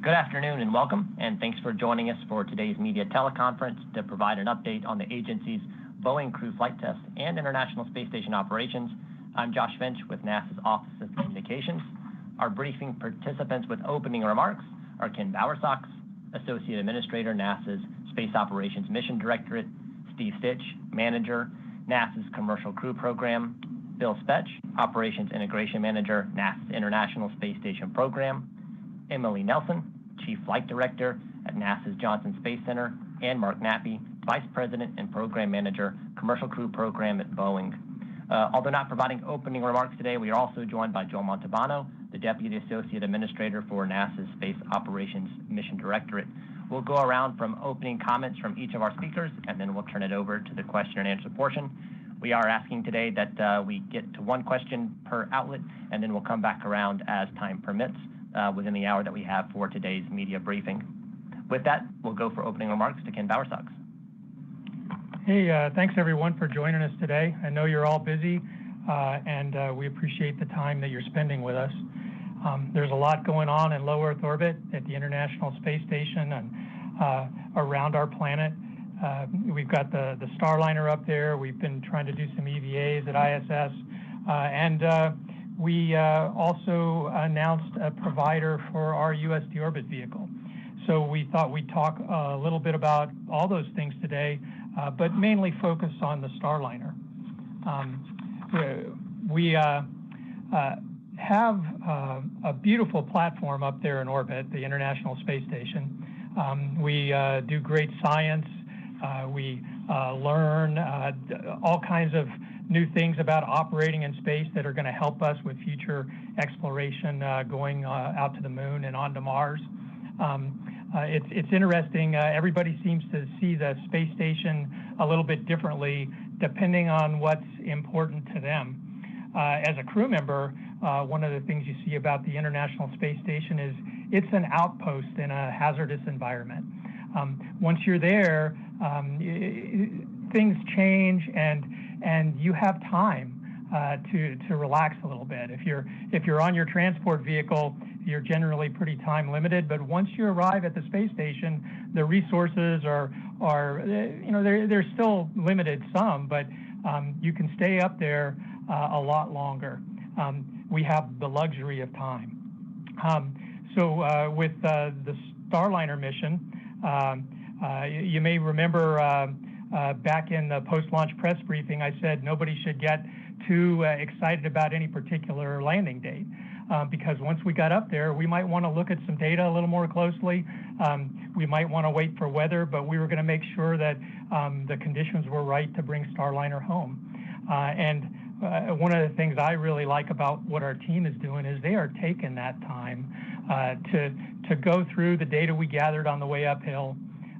Good afternoon and welcome, and thanks for joining us for today's media teleconference to provide an update on the agency's Boeing crew flight test and International Space Station operations. I'm Josh Finch with NASA's Office of Communications. Our briefing participants with opening remarks are Ken Bowersox, Associate Administrator, NASA's Space Operations Mission Directorate, Steve Stitch, Manager, NASA's Commercial Crew Program, Bill Spetch, Operations Integration Manager, NASA's International Space Station Program, Emily Nelson, Chief Flight Director at NASA's Johnson Space Center, and Mark Nappy, Vice President and Program Manager, Commercial Crew Program at Boeing. Although not providing opening remarks today, we are also joined by Joe Montalbano, the Deputy Associate Administrator for NASA's Space Operations Mission Directorate. We'll go around from opening comments from each of our speakers, and then we'll turn it over to the question and answer portion. We are asking today that we get to one question per outlet, and then we'll come back around as time permits within the hour that we have for today's media briefing. With that, we'll go for opening remarks to Ken Bowersox. Hey, thanks everyone for joining us today. I know you're all busy, and we appreciate the time that you're spending with us. There's a lot going on in low Earth orbit at the International Space Station and around our planet. We've got the Starliner up there. We've been trying to do some EVAs at ISS, and we also announced a provider for our U.S. deorbit vehicle. So we thought we'd talk a little bit about all those things today, but mainly focus on the Starliner. We have a beautiful platform up there in orbit, the International Space Station. We do great science. We learn all kinds of new things about operating in space that are going to help us with future exploration going out to the moon and onto Mars. It's interesting. Everybody seems to see the space station a little bit differently depending on what's important to them. As a crew member, one of the things you see about the International Space Station is it's an outpost in a hazardous environment. Once you're there, things change and you have time to relax a little bit. If you're on your transport vehicle, you're generally pretty time limited. But once you arrive at the space station, the resources are they're still limited some, but you can stay up there a lot longer. We have the luxury of time. So with the Starliner mission, you may remember back in the post-launch press briefing, I said nobody should get too excited about any particular landing date, because once we got up there, we might want to look at some data a little more closely. We might want to wait for weather, but we were going to make sure that the conditions were right to bring Starliner home. And one of the things I really like about what our team is doing is they are taking that time to go through the data we gathered on the way uphill,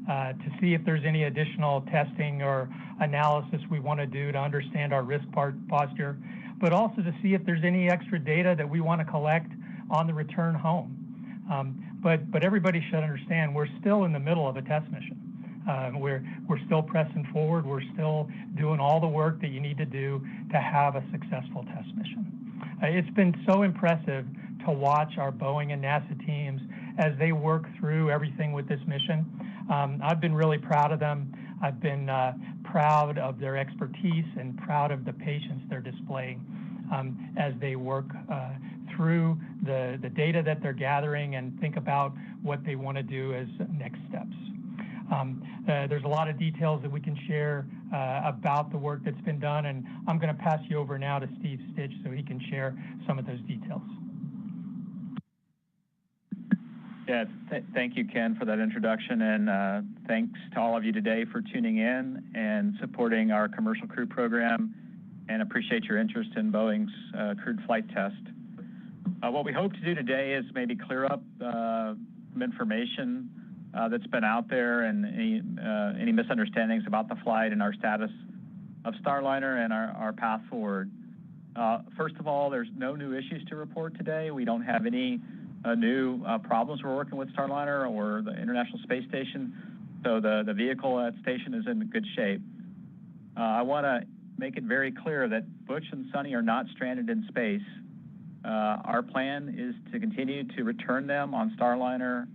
to see if there's any additional testing or analysis we want to do to understand our risk posture, but also to see if there's any extra data that we want to collect on the return home. But everybody should understand we're still in the middle of a test mission. We're still pressing forward. We're still doing all the work that you need to do to have a successful test mission. It's been so impressive to watch our Boeing and NASA teams as they work through everything with this mission. I've been really proud of them. I've been proud of their expertise and proud of the patience they're displaying as they work through the data that they're gathering and think about what they want to do as next steps. There's a lot of details that we can share about the work that's been done, and I'm going to pass you over now to Steve Stitch so he can share some of those details. Yeah, thank you, Ken, for that introduction, and thanks to all of you today for tuning in and supporting our commercial crew program, and appreciate your interest in Boeing's crewed flight test. What we hope to do today is maybe clear up some information that's been out there and any misunderstandings about the flight and our status of Starliner and our path forward. First of all, there's no new issues to report today. We don't have any new problems we're working with Starliner or the International Space Station, so the vehicle at station is in good shape. I want to make it very clear that Butch and Sunny are not stranded in space. Our plan is to continue to return them on Starliner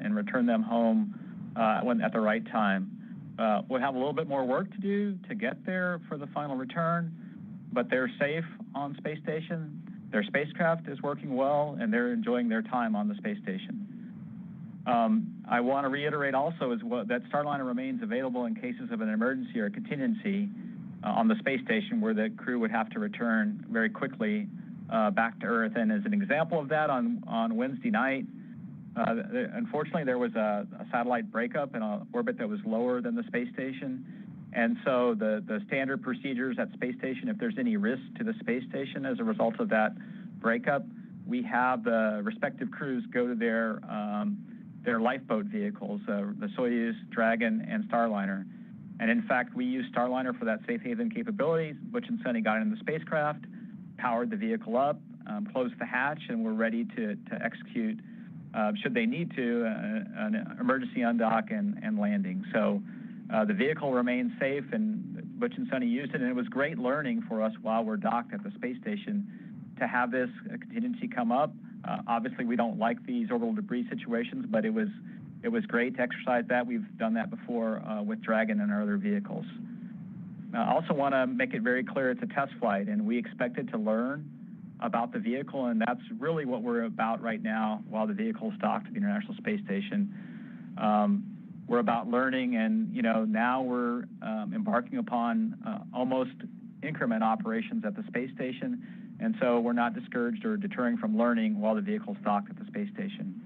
and return them home at the right time. We'll have a little bit more work to do to get there for the final return, but they're safe on space station. Their spacecraft is working well, and they're enjoying their time on the space station. I want to reiterate also that Starliner remains available in cases of an emergency or contingency on the space station where the crew would have to return very quickly back to Earth. And as an example of that, on Wednesday night, unfortunately, there was a satellite breakup in an orbit that was lower than the space station. And so the standard procedures at space station, if there's any risk to the space station as a result of that breakup, we have the respective crews go to their lifeboat vehicles, the Soyuz, Dragon, and Starliner. And in fact, we used Starliner for that safe haven capability. Butch and Sunny got in the spacecraft, powered the vehicle up, closed the hatch, and we're ready to execute, should they need to, an emergency undock and landing. So the vehicle remains safe, and Butch and Sunny used it, and it was great learning for us while we're docked at the space station to have this contingency come up. Obviously, we don't like these orbital debris situations, but it was great to exercise that. We've done that before with Dragon and our other vehicles. I also want to make it very clear it's a test flight, and we expected to learn about the vehicle, and that's really what we're about right now while the vehicle is docked at the International Space Station. We're about learning, and now we're embarking upon almost increment operations at the space station, and so we're not discouraged or deterring from learning while the vehicle is docked at the space station.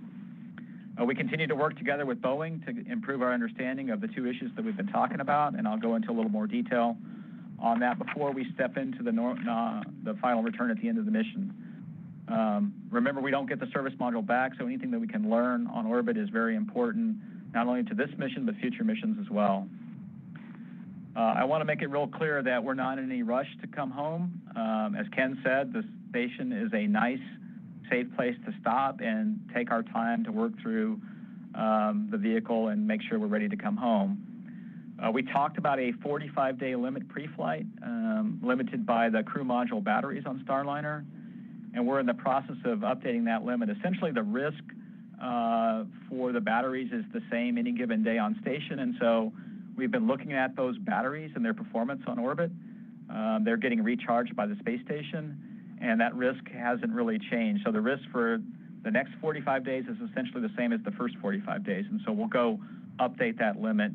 We continue to work together with Boeing to improve our understanding of the two issues that we've been talking about, and I'll go into a little more detail on that before we step into the final return at the end of the mission. Remember, we don't get the service module back, so anything that we can learn on orbit is very important, not only to this mission, but future missions as well. I want to make it real clear that we're not in any rush to come home. As Ken said, the station is a nice, safe place to stop and take our time to work through the vehicle and make sure we're ready to come home. We talked about a 45-day limit pre-flight, limited by the crew module batteries on Starliner, and we're in the process of updating that limit. Essentially, the risk for the batteries is the same any given day on station, and so we've been looking at those batteries and their performance on orbit. They're getting recharged by the space station, and that risk hasn't really changed. So the risk for the next 45 days is essentially the same as the first 45 days, and so we'll go update that limit.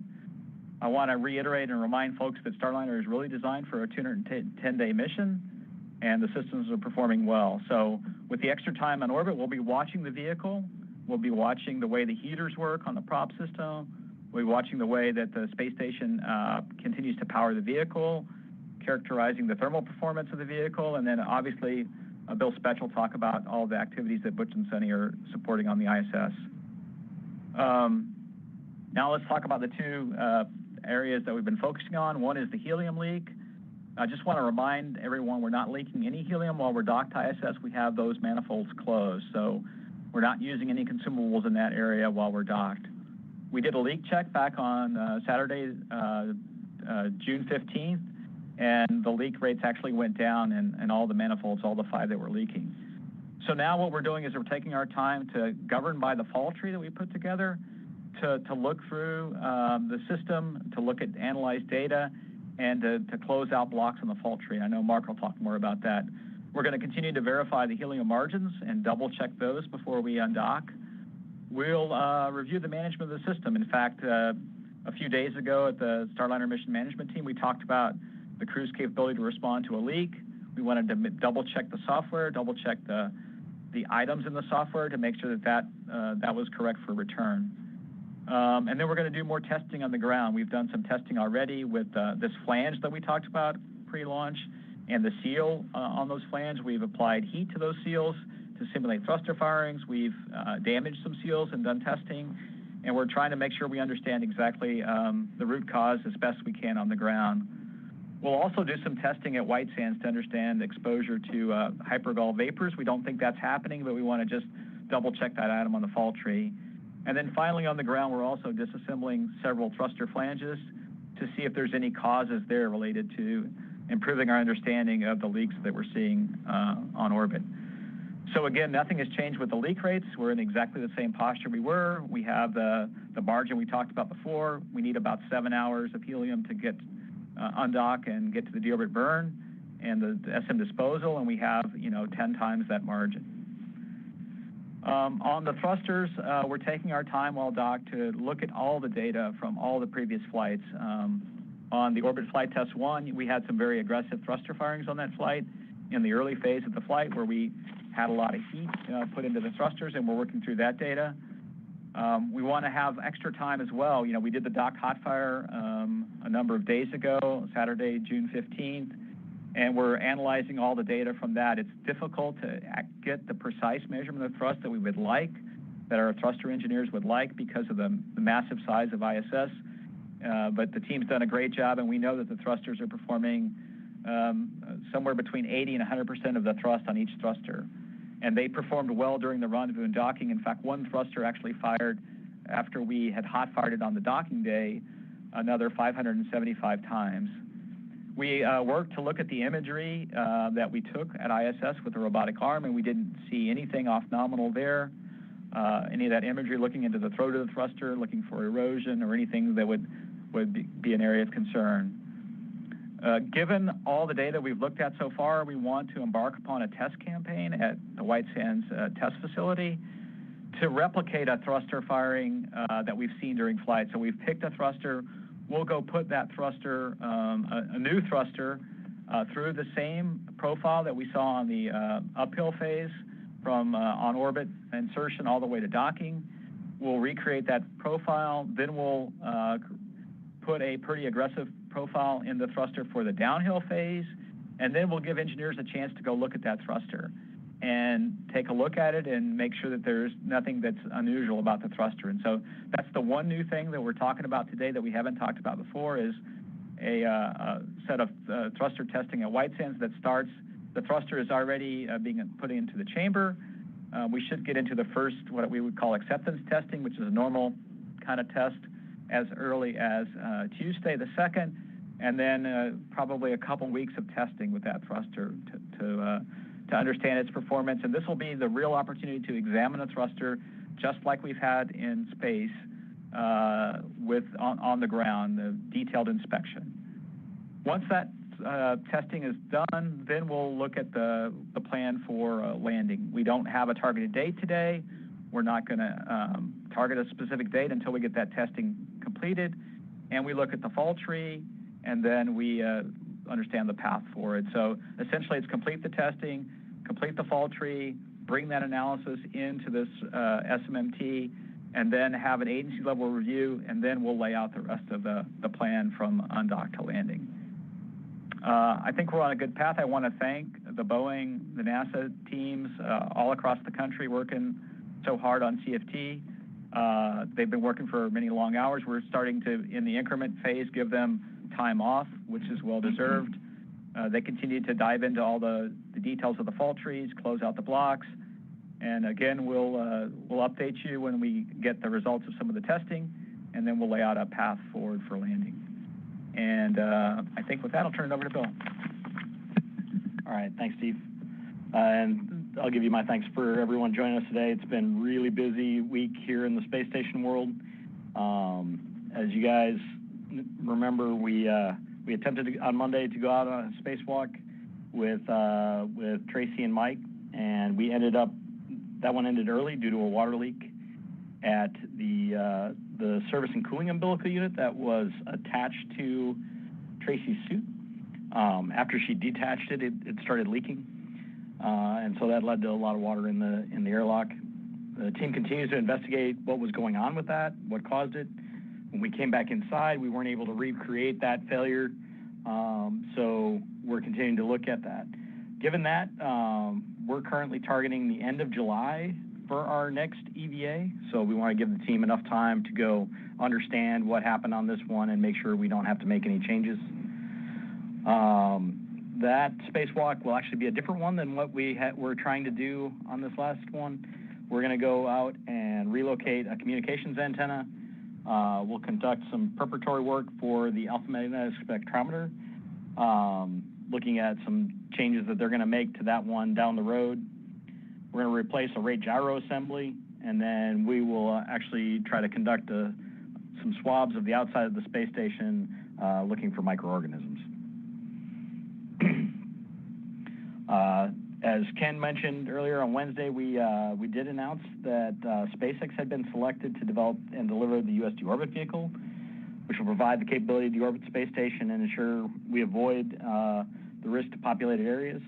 I want to reiterate and remind folks that Starliner is really designed for a 210-day mission, and the systems are performing well. So with the extra time on orbit, we'll be watching the vehicle. We'll be watching the way the heaters work on the prop system. We'll be watching the way that the space station continues to power the vehicle, characterizing the thermal performance of the vehicle, and then obviously Bill Spetch will talk about all the activities that Butch and Sunny are supporting on the ISS. Now let's talk about the two areas that we've been focusing on. One is the helium leak. I just want to remind everyone we're not leaking any helium while we're docked to ISS. We have those manifolds closed, so we're not using any consumables in that area while we're docked. We did a leak check back on Saturday, June 15th, and the leak rates actually went down in all the manifolds, all the 5 that were leaking. So now what we're doing is we're taking our time to govern by the fault tree that we put together, to look through the system, to look at analyzed data, and to close out blocks on the fault tree. I know Mark will talk more about that. We're going to continue to verify the helium margins and double-check those before we undock. We'll review the management of the system. In fact, a few days ago at the Starliner mission management team, we talked about the crew's capability to respond to a leak. We wanted to double-check the software, double-check the items in the software to make sure that was correct for return. And then we're going to do more testing on the ground. We've done some testing already with this flange that we talked about pre-launch and the seal on those flanges. We've applied heat to those seals to simulate thruster firings. We've damaged some seals and done testing, and we're trying to make sure we understand exactly the root cause as best we can on the ground. We'll also do some testing at White Sands to understand exposure to hypergol vapors. We don't think that's happening, but we want to just double-check that item on the fault tree. And then finally on the ground, we're also disassembling several thruster flanges to see if there's any causes there related to improving our understanding of the leaks that we're seeing on orbit. So again, nothing has changed with the leak rates. We're in exactly the same posture we were. We have the margin we talked about before. We need about 7 hours of helium to get undock and get to the deorbit burn and the SM disposal, and we have 10 times that margin. On the thrusters, we're taking our time while docked to look at all the data from all the previous flights. On the Orbit Flight Test 1, we had some very aggressive thruster firings on that flight in the early phase of the flight where we had a lot of heat put into the thrusters, and we're working through that data. We want to have extra time as well. We did the dock hot fire a number of days ago, Saturday, June 15th, and we're analyzing all the data from that. It's difficult to get the precise measurement of thrust that we would like, that our thruster engineers would like because of the massive size of ISS. But the team's done a great job, and we know that the thrusters are performing somewhere between 80 and 100% of the thrust on each thruster. And they performed well during the rendezvous and docking. In fact, one thruster actually fired after we had hot fired it on the docking day another 575 times. We worked to look at the imagery that we took at ISS with the robotic arm, and we didn't see anything off nominal there. Any of that imagery looking into the throat of the thruster, looking for erosion or anything that would be an area of concern. Given all the data we've looked at so far, we want to embark upon a test campaign at the White Sands test facility to replicate a thruster firing that we've seen during flight. So we've picked a thruster. We'll go put that thruster, a new thruster, through the same profile that we saw on the uphill phase from on-orbit insertion all the way to docking. We'll recreate that profile. Then we'll put a pretty aggressive profile in the thruster for the downhill phase, and then we'll give engineers a chance to go look at that thruster and take a look at it and make sure that there's nothing that's unusual about the thruster. And so that's the one new thing that we're talking about today that we haven't talked about before is a set of thruster testing at White Sands that starts. The thruster is already being put into the chamber. We should get into the first, what we would call acceptance testing, which is a normal kind of test, as early as Tuesday the 2nd, and then probably a couple weeks of testing with that thruster to understand its performance. And this will be the real opportunity to examine a thruster just like we've had in space on the ground, the detailed inspection. Once that testing is done, then we'll look at the plan for landing. We don't have a targeted date today. We're not going to target a specific date until we get that testing completed, and we look at the fall tree, and then we understand the path forward. So essentially it's complete the testing, complete the fall tree, bring that analysis into this SMMT, and then have an agency level review, and then we'll lay out the rest of the plan from undock to landing. I think we're on a good path. I want to thank the Boeing, the NASA teams all across the country working so hard on CFT. They've been working for many long hours. We're starting to, in the increment phase, give them time off, which is well-deserved. They continue to dive into all the details of the fall trees, close out the blocks, and again, we'll update you when we get the results of some of the testing, and then we'll lay out a path forward for landing. And I think with that, I'll turn it over to Bill. All right, thanks, Steve. And I'll give you my thanks for everyone joining us today. It's been a really busy week here in the space station world. As you guys remember, we attempted on Monday to go out on a spacewalk with Tracy and Mike, and that one ended early due to a water leak at the service and cooling umbilical unit that was attached to Tracy's suit. After she detached it, it started leaking. And so that led to a lot of water in the airlock. The team continues to investigate what was going on with that, what caused it. When we came back inside, we weren't able to recreate that failure, so we're continuing to look at that. Given that, we're currently targeting the end of July for our next EVA, so we want to give the team enough time to go understand what happened on this one and make sure we don't have to make any changes. That spacewalk will actually be a different one than what we're trying to do on this last one. We're going to go out and relocate a communications antenna. We'll conduct some preparatory work for the alpha magnetic spectrometer, looking at some changes that they're going to make to that one down the road. We're going to replace a rate gyro assembly, and then we will actually try to conduct some swabs of the outside of the space station looking for microorganisms. As Ken mentioned earlier on Wednesday, we did announce that SpaceX had been selected to develop and deliver the U.S. deorbit vehicle, which will provide the capability to deorbit the space station and ensure we avoid the risk to populated areas.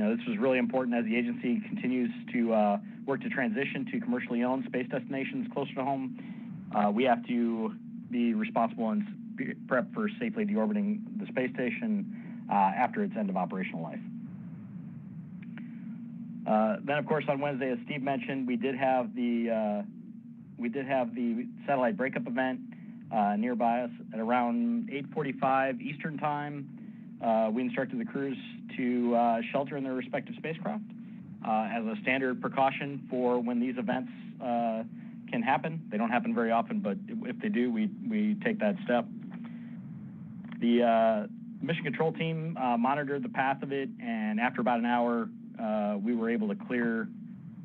This was really important as the agency continues to work to transition to commercially owned space destinations closer to home. We have to be responsible and prep for safely deorbiting the space station after its end of operational life. Then, of course, on Wednesday, as Steve mentioned, we did have the satellite breakup event nearby us at around 8:45 Eastern Time. We instructed the crews to shelter in their respective spacecraft as a standard precaution for when these events can happen. They don't happen very often, but if they do, we take that step. The mission control team monitored the path of it, and after about an hour, we were able to clear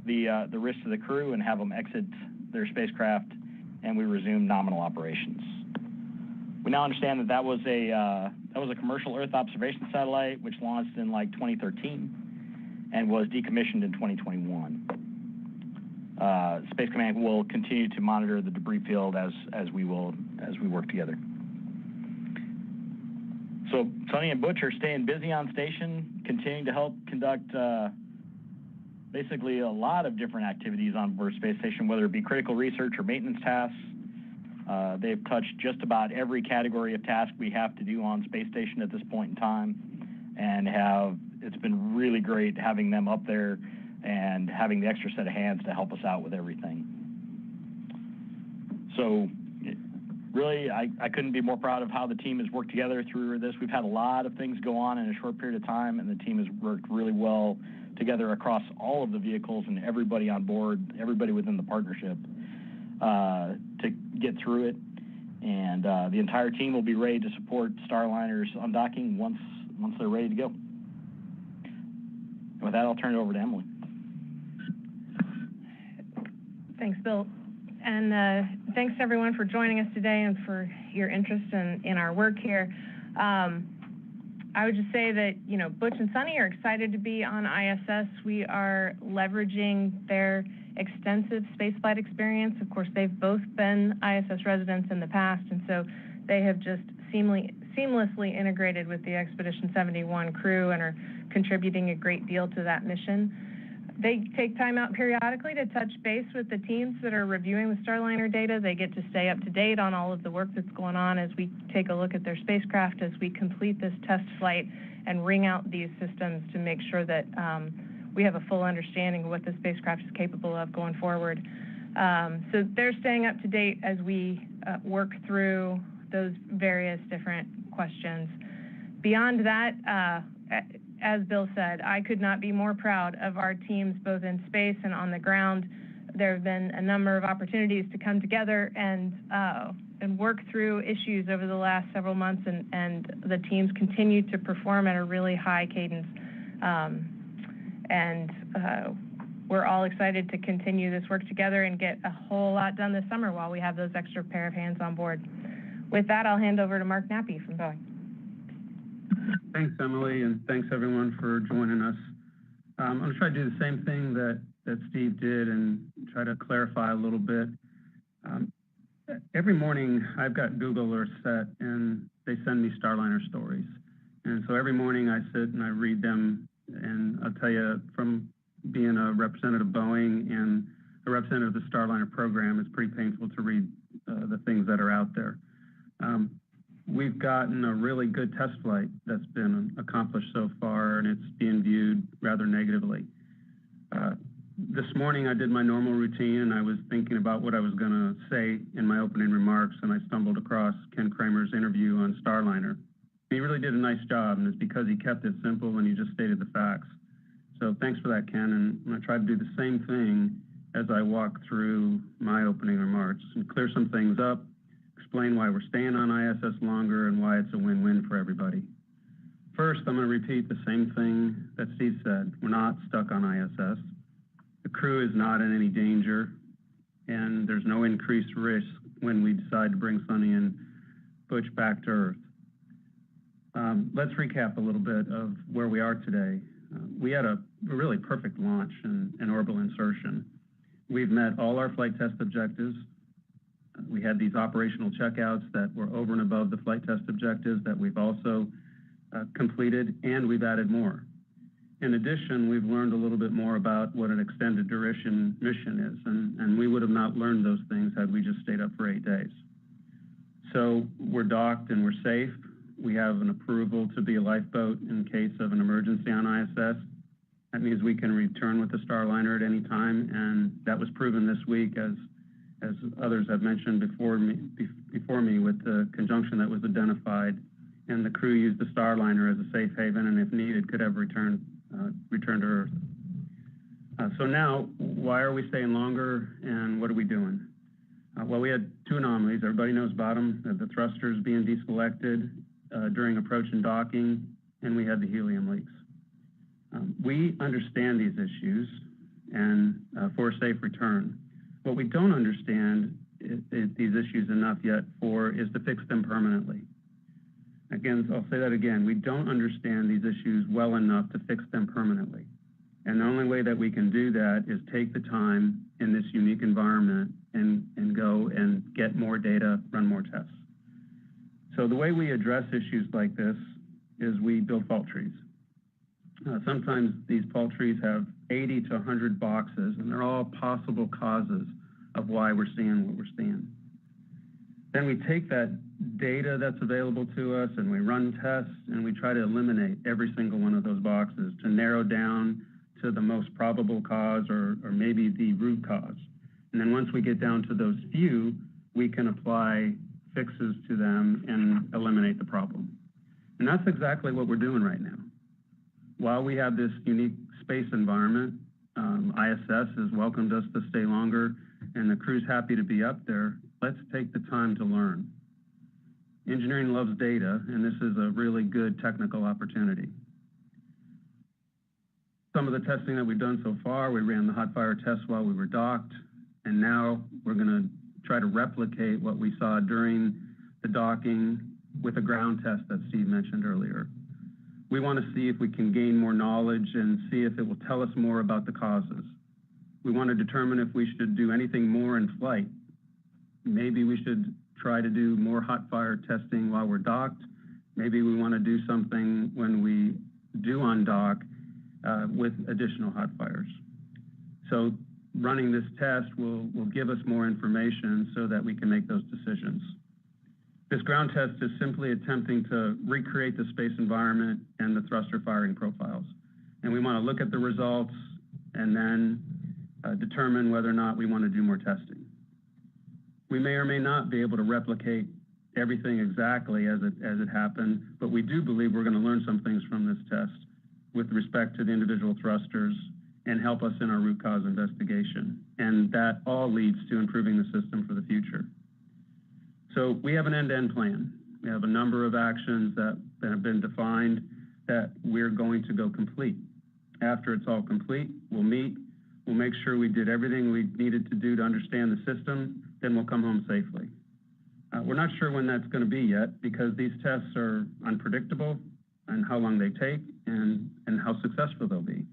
the risk to the crew and have them exit their spacecraft, and we resumed nominal operations. We now understand that was a commercial Earth observation satellite, which launched in like 2013 and was decommissioned in 2021. Space Command will continue to monitor the debris field as we work together. So Sonny and Butch are staying busy on station, continuing to help conduct basically a lot of different activities on board space station, whether it be critical research or maintenance tasks. They've touched just about every category of task we have to do on space station at this point in time, and it's been really great having them up there and having the extra set of hands to help us out with everything. So really, I couldn't be more proud of how the team has worked together through this. We've had a lot of things go on in a short period of time, and the team has worked really well together across all of the vehicles and everybody on board, everybody within the partnership to get through it. And the entire team will be ready to support Starliner's undocking once they're ready to go. And with that, I'll turn it over to Emily. Thanks, Bill. And thanks, everyone, for joining us today and for your interest in our work here. I would just say that, Butch and Sonny are excited to be on ISS. We are leveraging their extensive spaceflight experience. Of course, they've both been ISS residents in the past, and so they have just seamlessly integrated with the Expedition 71 crew and are contributing a great deal to that mission. They take time out periodically to touch base with the teams that are reviewing the Starliner data. They get to stay up to date on all of the work that's going on as we take a look at their spacecraft, as we complete this test flight and ring out these systems to make sure that we have a full understanding of what the spacecraft is capable of going forward. So they're staying up to date as we work through those various different questions. Beyond that, as Bill said, I could not be more proud of our teams both in space and on the ground. There have been a number of opportunities to come together and work through issues over the last several months, and the teams continue to perform at a really high cadence. We're all excited to continue this work together and get a whole lot done this summer while we have those extra pair of hands on board. With that, I'll hand over to Mark Nappy from Boeing. Thanks, Emily, and thanks everyone for joining us. I'm going to try to do the same thing that Steve did and try to clarify a little bit. Every morning I've got Google Earth set and they send me Starliner stories. And so every morning I sit and I read them, and I'll tell you, from being a representative of Boeing and a representative of the Starliner program, it's pretty painful to read the things that are out there. We've gotten a really good test flight that's been accomplished so far, and it's being viewed rather negatively. This morning I did my normal routine, and I was thinking about what I was going to say in my opening remarks, and I stumbled across Ken Kramer's interview on Starliner. He really did a nice job, and it's because he kept it simple and he just stated the facts. So thanks for that, Ken, and I'm going to try to do the same thing as I walk through my opening remarks and clear some things up, explain why we're staying on ISS longer and why it's a win-win for everybody. First, I'm going to repeat the same thing that Steve said. We're not stuck on ISS. The crew is not in any danger, and there's no increased risk when we decide to bring Sonny and Butch back to Earth. Let's recap a little bit of where we are today. We had a really perfect launch and orbital insertion. We've met all our flight test objectives. We had these operational checkouts that were over and above the flight test objectives that we've also completed, and we've added more. In addition, we've learned a little bit more about what an extended duration mission is, and we would have not learned those things had we just stayed up for 8 days. So we're docked and we're safe. We have an approval to be a lifeboat in case of an emergency on ISS. That means we can return with the Starliner at any time, and that was proven this week as others have mentioned before me with the conjunction that was identified, and the crew used the Starliner as a safe haven, and if needed, could have returned to Earth. So now, why are we staying longer, and what are we doing? Well, we had 2 anomalies. Everybody knows about them, the thrusters being deselected during approach and docking, and we had the helium leaks. We understand these issues and for a safe return. What we don't understand these issues enough yet for is to fix them permanently. Again, I'll say that again. We don't understand these issues well enough to fix them permanently. And the only way that we can do that is take the time in this unique environment and go and get more data, run more tests. So the way we address issues like this is we build fault trees. Sometimes these fault trees have 80 to 100 boxes, and they're all possible causes of why we're seeing what we're seeing. Then we take that data that's available to us and we run tests and we try to eliminate every single one of those boxes to narrow down to the most probable cause or maybe the root cause. And then once we get down to those few, we can apply fixes to them and eliminate the problem. And that's exactly what we're doing right now. While we have this unique space environment, ISS has welcomed us to stay longer, and the crew's happy to be up there. Let's take the time to learn. Engineering loves data, and this is a really good technical opportunity. Some of the testing that we've done so far, we ran the hot fire test while we were docked, and now we're going to try to replicate what we saw during the docking with a ground test that Steve mentioned earlier. We want to see if we can gain more knowledge and see if it will tell us more about the causes. We want to determine if we should do anything more in flight. Maybe we should try to do more hot fire testing while we're docked. Maybe we want to do something when we do undock with additional hot fires. So running this test will give us more information so that we can make those decisions. This ground test is simply attempting to recreate the space environment and the thruster firing profiles. And we want to look at the results and then determine whether or not we want to do more testing. We may or may not be able to replicate everything exactly as it happened, but we do believe we're going to learn some things from this test with respect to the individual thrusters and help us in our root cause investigation. And that all leads to improving the system for the future. So we have an end-to-end plan. We have a number of actions that have been defined that we're going to go complete. After it's all complete, we'll meet, we'll make sure we did everything we needed to do to understand the system, then we'll come home safely. We're not sure when that's going to be yet because these tests are unpredictable and how long they take and how successful they'll be.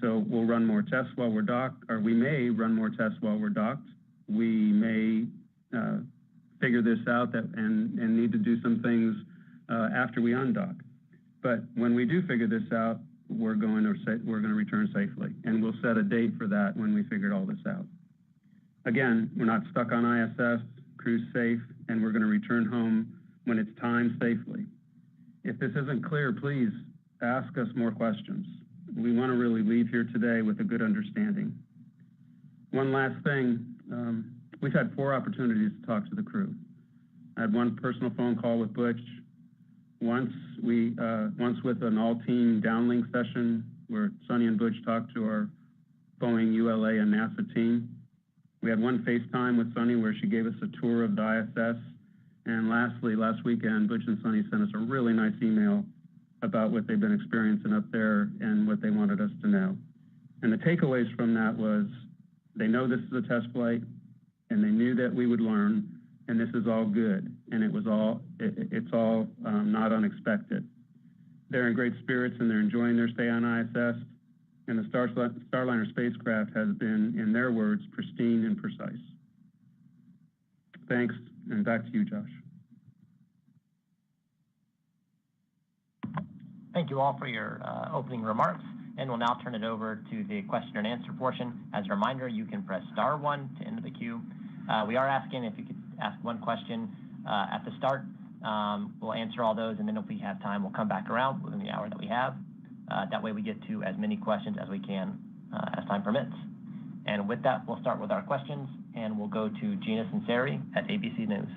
So we'll run more tests while we're docked, or we may run more tests while we're docked. We may figure this out and need to do some things after we undock. But when we do figure this out, we're going to return safely, and we'll set a date for that when we figured all this out. Again, we're not stuck on ISS, crew's safe, and we're going to return home when it's time safely. If this isn't clear, please ask us more questions. We want to really leave here today with a good understanding. One last thing, we've had 4 opportunities to talk to the crew. I had one personal phone call with Butch, once with an all-team downlink session where Sonny and Butch talked to our Boeing, ULA, and NASA team. We had one FaceTime with Sonny where she gave us a tour of the ISS. And lastly, last weekend, Butch and Sonny sent us a really nice email about what they've been experiencing up there and what they wanted us to know. And the takeaways from that was they know this is a test flight, and they knew that we would learn, and this is all good, and it's all not unexpected. They're in great spirits, and they're enjoying their stay on ISS, and the Starliner spacecraft has been, in their words, pristine and precise. Thanks, and back to you, Josh. Thank you all for your opening remarks, and we'll now turn it over to the question and answer portion. As a reminder, you can press *1 to enter the queue. We are asking if you could ask one question at the start. We'll answer all those, and then if we have time, we'll come back around within the hour that we have. That way we get to as many questions as we can as time permits. And with that, we'll start with our questions, and we'll go to Gina Sinceri at ABC News.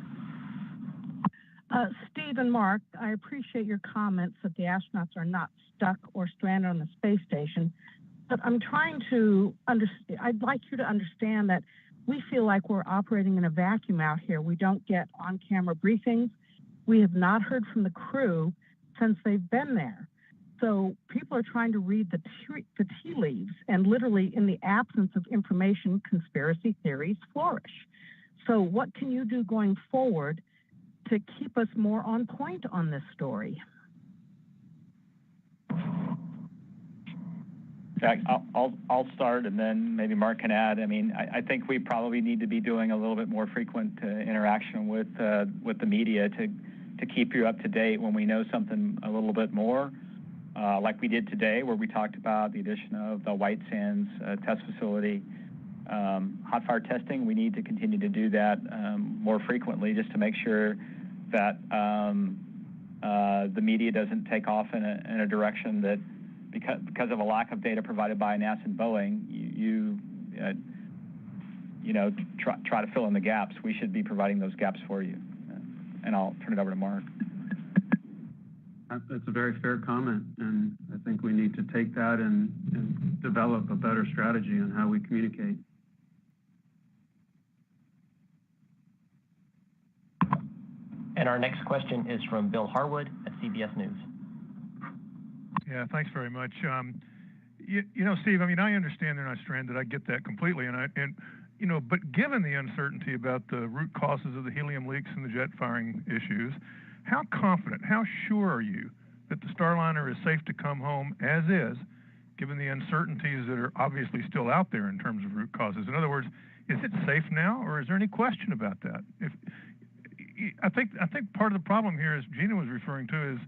Steve and Mark, I appreciate your comments that the astronauts are not stuck or stranded on the space station, but I'm trying to I'd like you to understand that we feel like we're operating in a vacuum out here. We don't get on-camera briefings. We have not heard from the crew since they've been there. So people are trying to read the tea leaves, and literally in the absence of information, conspiracy theories flourish. So what can you do going forward to keep us more on point on this story? I'll start, and then maybe Mark can add. I mean, I think we probably need to be doing a little bit more frequent interaction with the media to keep you up to date when we know something a little bit more, like we did today, where we talked about the addition of the White Sands test facility. Hot fire testing, we need to continue to do that more frequently, just to make sure that the media doesn't take off in a direction that, because of a lack of data provided by NASA and Boeing, you know, try to fill in the gaps. We should be providing those gaps for you. And I'll turn it over to Mark. That's a very fair comment, and I think we need to take that and develop a better strategy on how we communicate. And our next question is from Bill Harwood at CBS News. Yeah, thanks very much. You know, Steve, I mean, I understand they're not stranded. I get that completely. And you know, but given the uncertainty about the root causes of the helium leaks and the jet firing issues, how confident, how sure are you that the Starliner is safe to come home as is, given the uncertainties that are obviously still out there in terms of root causes? In other words, is it safe now, or is there any question about that? I think part of the problem here, as Gina was referring to, is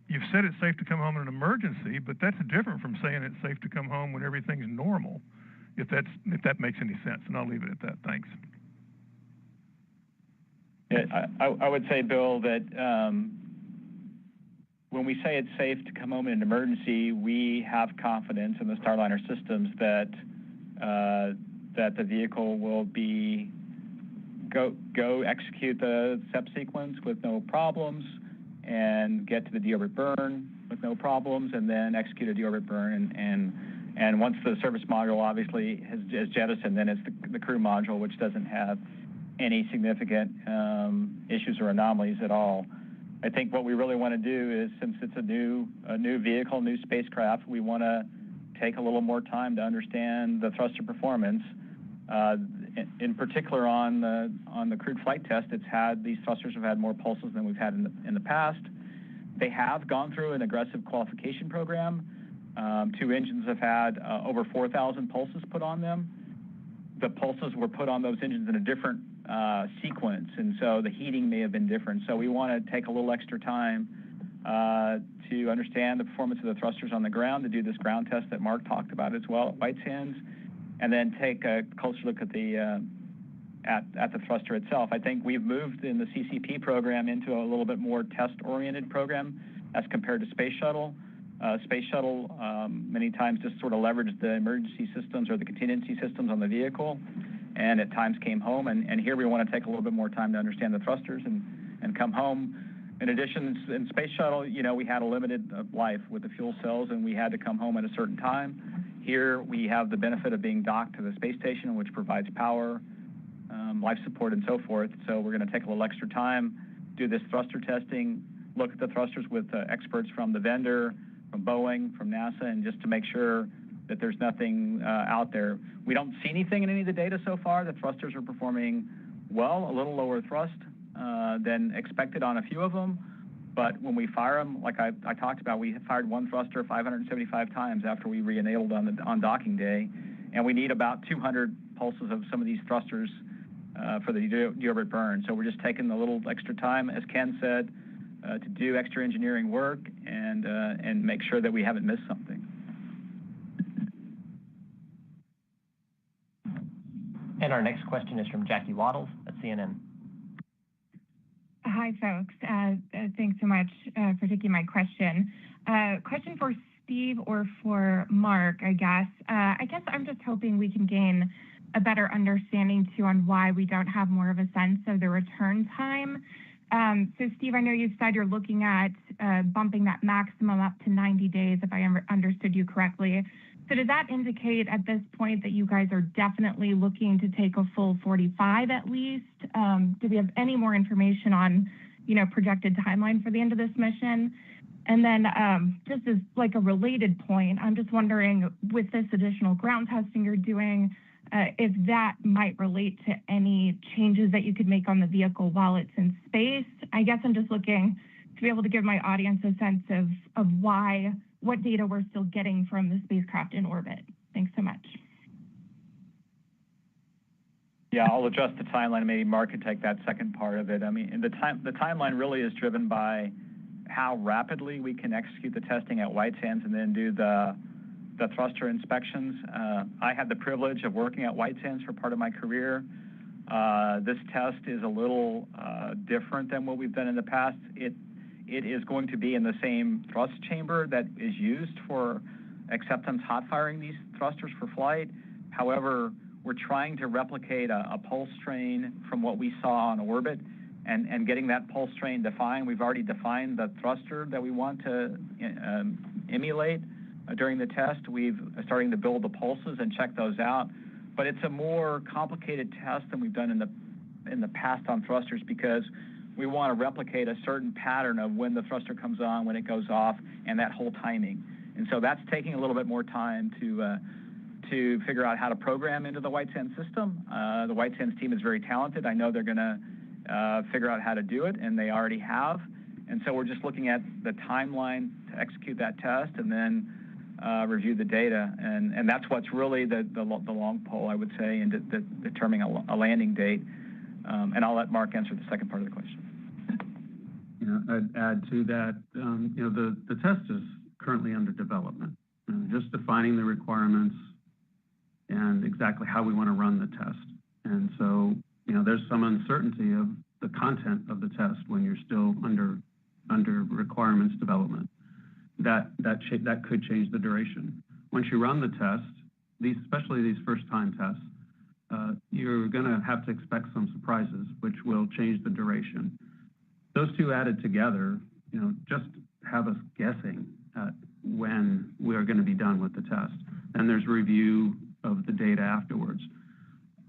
you've said it's safe to come home in an emergency, but that's different from saying it's safe to come home when everything's normal, if that makes any sense. And I'll leave it at that. Thanks. Yeah, I would say, Bill, that when we say it's safe to come home in an emergency, we have confidence in the Starliner systems that the vehicle will go execute the SEP sequence with no problems, and get to the deorbit burn with no problems, and then execute a deorbit burn. And once the service module obviously has jettisoned, then it's the crew module, which doesn't have any significant issues or anomalies at all. I think what we really want to do is, since it's a new vehicle, new spacecraft, we want to take a little more time to understand the thruster performance. In particular, on the crewed flight test, these thrusters have had more pulses than we've had in the past. They have gone through an aggressive qualification program. 2 engines have had over 4,000 pulses put on them. The pulses were put on those engines in a different sequence, and so the heating may have been different. So we want to take a little extra time to understand the performance of the thrusters on the ground, to do this ground test that Mark talked about as well at White Sands, and then take a closer look at the thruster itself. I think we've moved in the CCP program into a little bit more test-oriented program as compared to Space Shuttle. Space Shuttle many times just sort of leveraged the emergency systems or the contingency systems on the vehicle, and at times came home. And here we want to take a little bit more time to understand the thrusters and come home. In addition, in Space Shuttle, you know, we had a limited life with the fuel cells, and we had to come home at a certain time. Here we have the benefit of being docked to the space station, which provides power, life support, and so forth. So we're going to take a little extra time, do this thruster testing, look at the thrusters with experts from the vendor, from Boeing, from NASA, and just to make sure that there's nothing out there. We don't see anything in any of the data so far. The thrusters are performing well, a little lower thrust than expected on a few of them. But when we fire them, like I talked about, we fired one thruster 575 times after we re-enabled on docking day, and we need about 200 pulses of some of these thrusters for the deorbit burn. So we're just taking a little extra time, as Ken said, to do extra engineering work and make sure that we haven't missed something. And our next question is from Jackie Waddles at CNN. Hi, folks. Thanks so much for taking my question. Question for Steve or for Mark, I guess. I guess I'm just hoping we can gain a better understanding, too, on why we don't have more of a sense of the return time. So, Steve, I know you said you're looking at bumping that maximum up to 90 days, if I understood you correctly. So does that indicate at this point that you guys are definitely looking to take a full 45 at least? Do we have any more information on, projected timeline for the end of this mission? And then just as like a related point, I'm just wondering, with this additional ground testing you're doing, if that might relate to any changes that you could make on the vehicle while it's in space. I guess I'm just looking to be able to give my audience a sense of what data we're still getting from the spacecraft in orbit. Thanks so much. Yeah, I'll address the timeline. Maybe Mark can take that second part of it. I mean, the timeline really is driven by how rapidly we can execute the testing at White Sands and then do the thruster inspections. I had the privilege of working at White Sands for part of my career. This test is a little different than what we've done in the past. It is going to be in the same thrust chamber that is used for acceptance hot firing these thrusters for flight. However, we're trying to replicate a pulse train from what we saw on orbit and getting that pulse train defined. We've already defined the thruster that we want to emulate during the test. We've starting to build the pulses and check those out. But it's a more complicated test than we've done in the past on thrusters because we want to replicate a certain pattern of when the thruster comes on, when it goes off, and that whole timing. And so that's taking a little bit more time to figure out how to program into the White Sands system. The White Sands team is very talented. I know they're going to figure out how to do it, and they already have. And so we're just looking at the timeline to execute that test and then review the data. And that's what's really the long pole, I would say, in determining a landing date. And I'll let Mark answer the second part of the question. I'd add to that, the test is currently under development. Just defining the requirements and exactly how we want to run the test. And so, there's some uncertainty of the content of the test when you're still under requirements development. That could change the duration. Once you run the test, especially these first-time tests, you're going to have to expect some surprises, which will change the duration. Those two added together, just have us guessing at when we are going to be done with the test. And there's review of the data afterwards.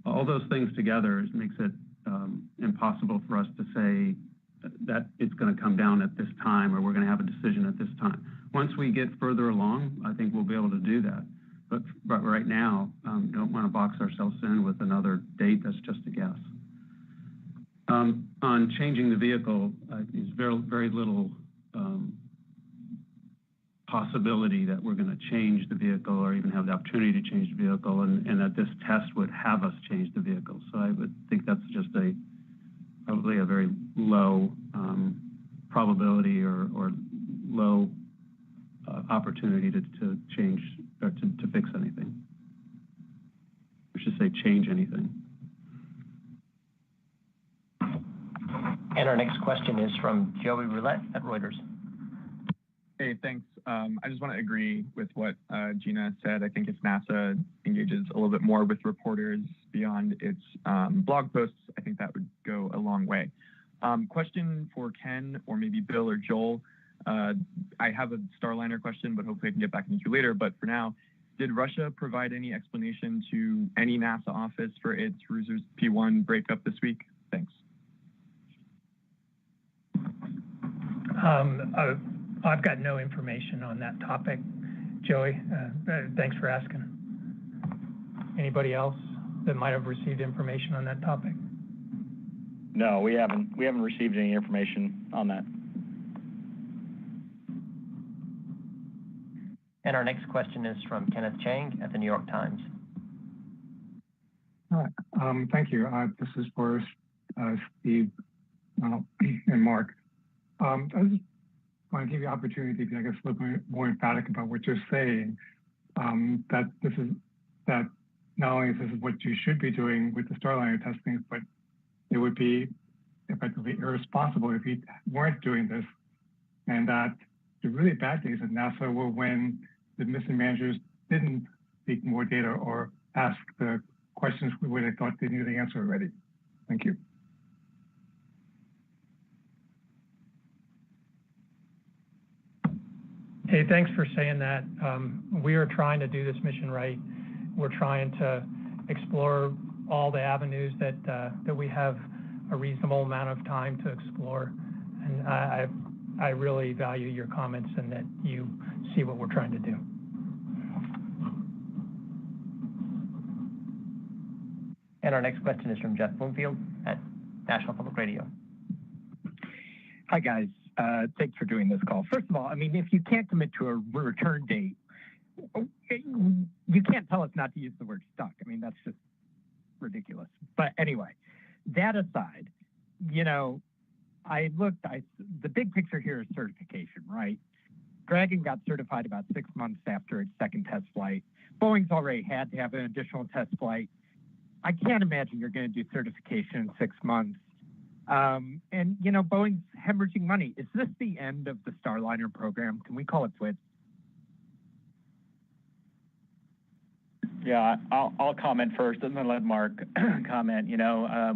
All those things together makes it impossible for us to say that it's going to come down at this time or we're going to have a decision at this time. Once we get further along, I think we'll be able to do that. But right now, don't want to box ourselves in with another date that's just a guess. On changing the vehicle, there's very little possibility that we're going to change the vehicle or even have the opportunity to change the vehicle and that this test would have us change the vehicle. So I would think that's just probably a very low probability or low opportunity to change or to fix anything. I should say change anything. And our next question is from Joey Roulette at Reuters. Hey, thanks. I just want to agree with what Gina said. I think if NASA engages a little bit more with reporters beyond its blog posts, I think that would go a long way. Question for Ken or maybe Bill or Joel. I have a Starliner question, but hopefully I can get back into you later. But for now, did Russia provide any explanation to any NASA office for its Soyuz P-1 breakup this week? Thanks. I've got no information on that topic, Joey. Thanks for asking. Anybody else that might have received information on that topic? No, we haven't received any information on that. And our next question is from Kenneth Chang at the New York Times. Thank you. This is for Steve and Mark. I just want to give you the opportunity to, I guess, look more emphatic about what you're saying. That not only is this what you should be doing with the Starliner testing, but it would be effectively irresponsible if you weren't doing this, and that the really bad days at NASA were when the mission managers didn't seek more data or ask the questions where they thought they knew the answer already. Thank you. Hey, thanks for saying that. We are trying to do this mission right. We're trying to explore all the avenues that we have a reasonable amount of time to explore. And I really value your comments and that you see what we're trying to do. And our next question is from Jeff Bloomfield at National Public Radio. Hi, guys. Thanks for doing this call. First of all, I mean, if you can't commit to a return date, you can't tell us not to use the word stuck. I mean, that's just ridiculous. But anyway, that aside, you know, the big picture here is certification, right? Dragon got certified about 6 months after its second test flight. Boeing's already had to have an additional test flight. I can't imagine you're going to do certification in 6 months. And, you know, Boeing's hemorrhaging money. Is this the end of the Starliner program? Can we call it quits? Yeah, I'll comment first and then let Mark comment. You know,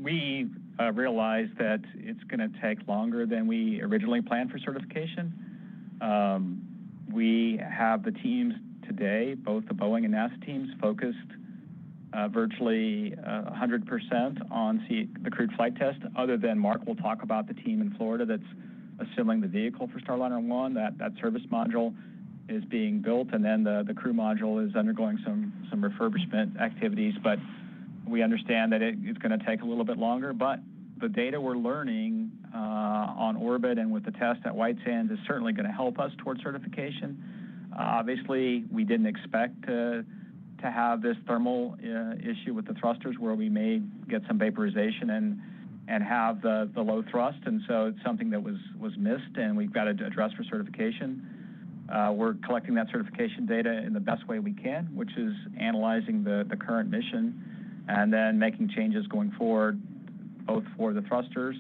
we realized that it's going to take longer than we originally planned for certification. We have the teams today, both the Boeing and NASA teams, focused virtually 100% on the crewed flight test, other than Mark will talk about the team in Florida that's assembling the vehicle for Starliner 1. That service module is being built, and then the crew module is undergoing some refurbishment activities. But we understand that it's going to take a little bit longer, but the data we're learning on orbit and with the test at White Sands is certainly going to help us towards certification. Obviously, we didn't expect to have this thermal issue with the thrusters where we may get some vaporization and have the low thrust, and so it's something that was missed, and we've got to address for certification. We're collecting that certification data in the best way we can, which is analyzing the current mission and then making changes going forward, both for the thrusters,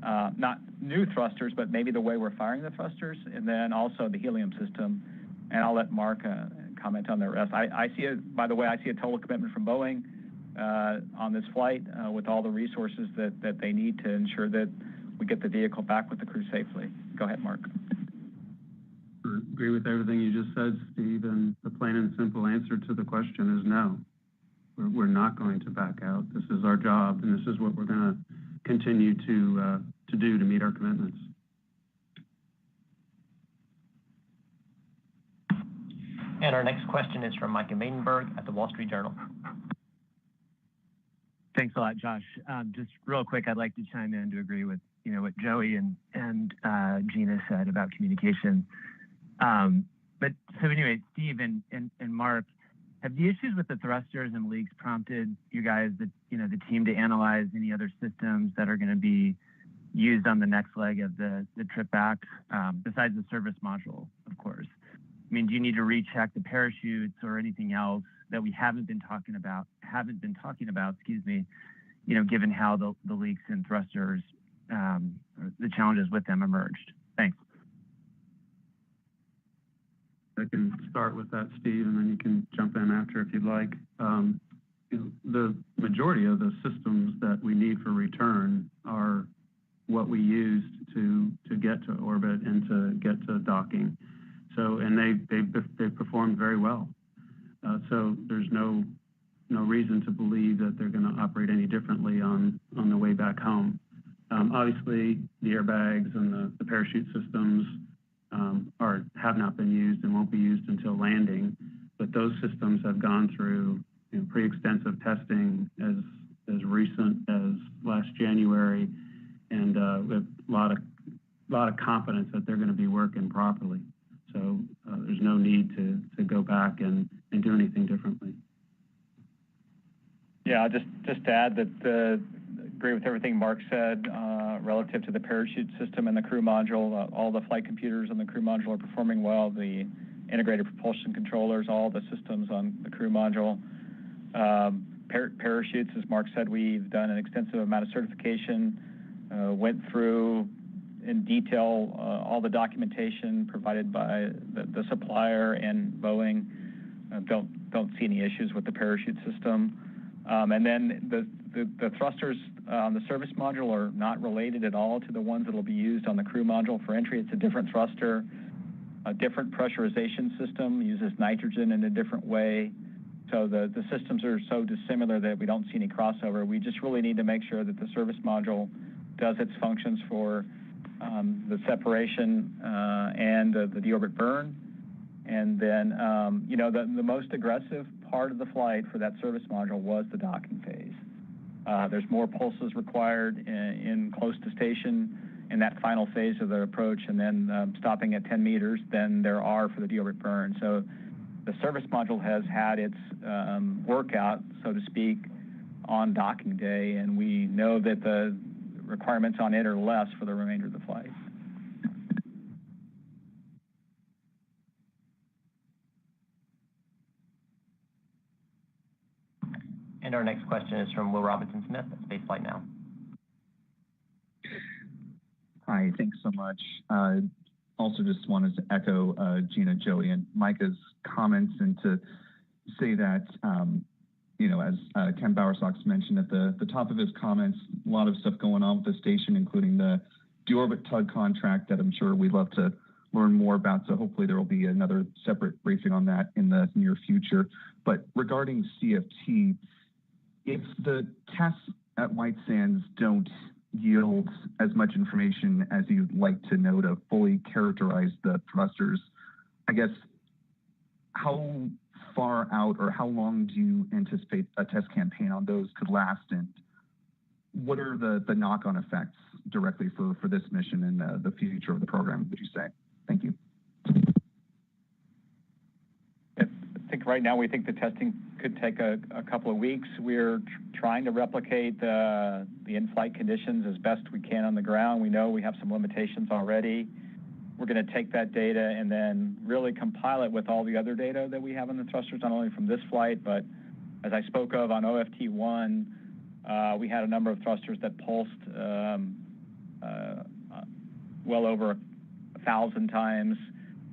not new thrusters, but maybe the way we're firing the thrusters, and then also the helium system. And I'll let Mark comment on the rest. By the way, I see a total commitment from Boeing on this flight with all the resources that they need to ensure that we get the vehicle back with the crew safely. Go ahead, Mark. I agree with everything you just said, Steve, and the plain and simple answer to the question is no. We're not going to back out. This is our job, and this is what we're going to continue to do to meet our commitments. And our next question is from Micah Maidenberg at the Wall Street Journal. Thanks a lot, Josh. Just real quick, I'd like to chime in to agree with what Joey and Gina said about communication. But so anyway, Steve and Mark, have the issues with the thrusters and leaks prompted you guys, the team, to analyze any other systems that are going to be used on the next leg of the trip back, besides the service module, of course? I mean, do you need to recheck the parachutes or anything else that we haven't been talking about, given how the leaks and thrusters, the challenges with them emerged? Thanks. I can start with that, Steve, and then you can jump in after if you'd like. The majority of the systems that we need for return are what we used to get to orbit and to get to docking. So, and they performed very well. So there's no reason to believe that they're going to operate any differently on the way back home. Obviously, the airbags and the parachute systems have not been used and won't be used until landing, but those systems have gone through pretty extensive testing as recent as last January, and with a lot of confidence that they're going to be working properly. So there's no need to go back and do anything differently. Yeah, just to add that agree with everything Mark said relative to the parachute system and the crew module. All the flight computers on the crew module are performing well. The integrated propulsion controllers, all the systems on the crew module. Parachutes, as Mark said, we've done an extensive amount of certification, went through in detail all the documentation provided by the supplier and Boeing. Don't see any issues with the parachute system. And then the thrusters on the service module are not related at all to the ones that will be used on the crew module for entry. It's a different thruster, a different pressurization system, uses nitrogen in a different way. So the systems are so dissimilar that we don't see any crossover. We just really need to make sure that the service module does its functions for the separation and the deorbit burn. And then, the most aggressive part of the flight for that service module was the docking phase. There's more pulses required in close to station in that final phase of the approach, and then stopping at 10 meters than there are for the deorbit burn. So the service module has had its workout, so to speak, on docking day, and we know that the requirements on it are less for the remainder of the flight. And our next question is from Will Robinson-Smith at Spaceflight Now. Hi, thanks so much. Also just wanted to echo Gina, Joey, and Micah's comments and to say that, as Ken Bowersox mentioned at the top of his comments, a lot of stuff going on with the station, including the deorbit tug contract that I'm sure we'd love to learn more about. So hopefully there will be another separate briefing on that in the near future. But regarding CFT, if the tests at White Sands don't yield as much information as you'd like to know to fully characterize the thrusters, I guess, how far out or how long do you anticipate a test campaign on those could last, and what are the knock-on effects directly for this mission and the future of the program, would you say? Thank you. I think right now we think the testing could take a couple of weeks. We're trying to replicate the in-flight conditions as best we can on the ground. We know we have some limitations already. We're going to take that data and then really compile it with all the other data that we have on the thrusters, not only from this flight, but as I spoke of on OFT-1, we had a number of thrusters that pulsed well over 1,000 times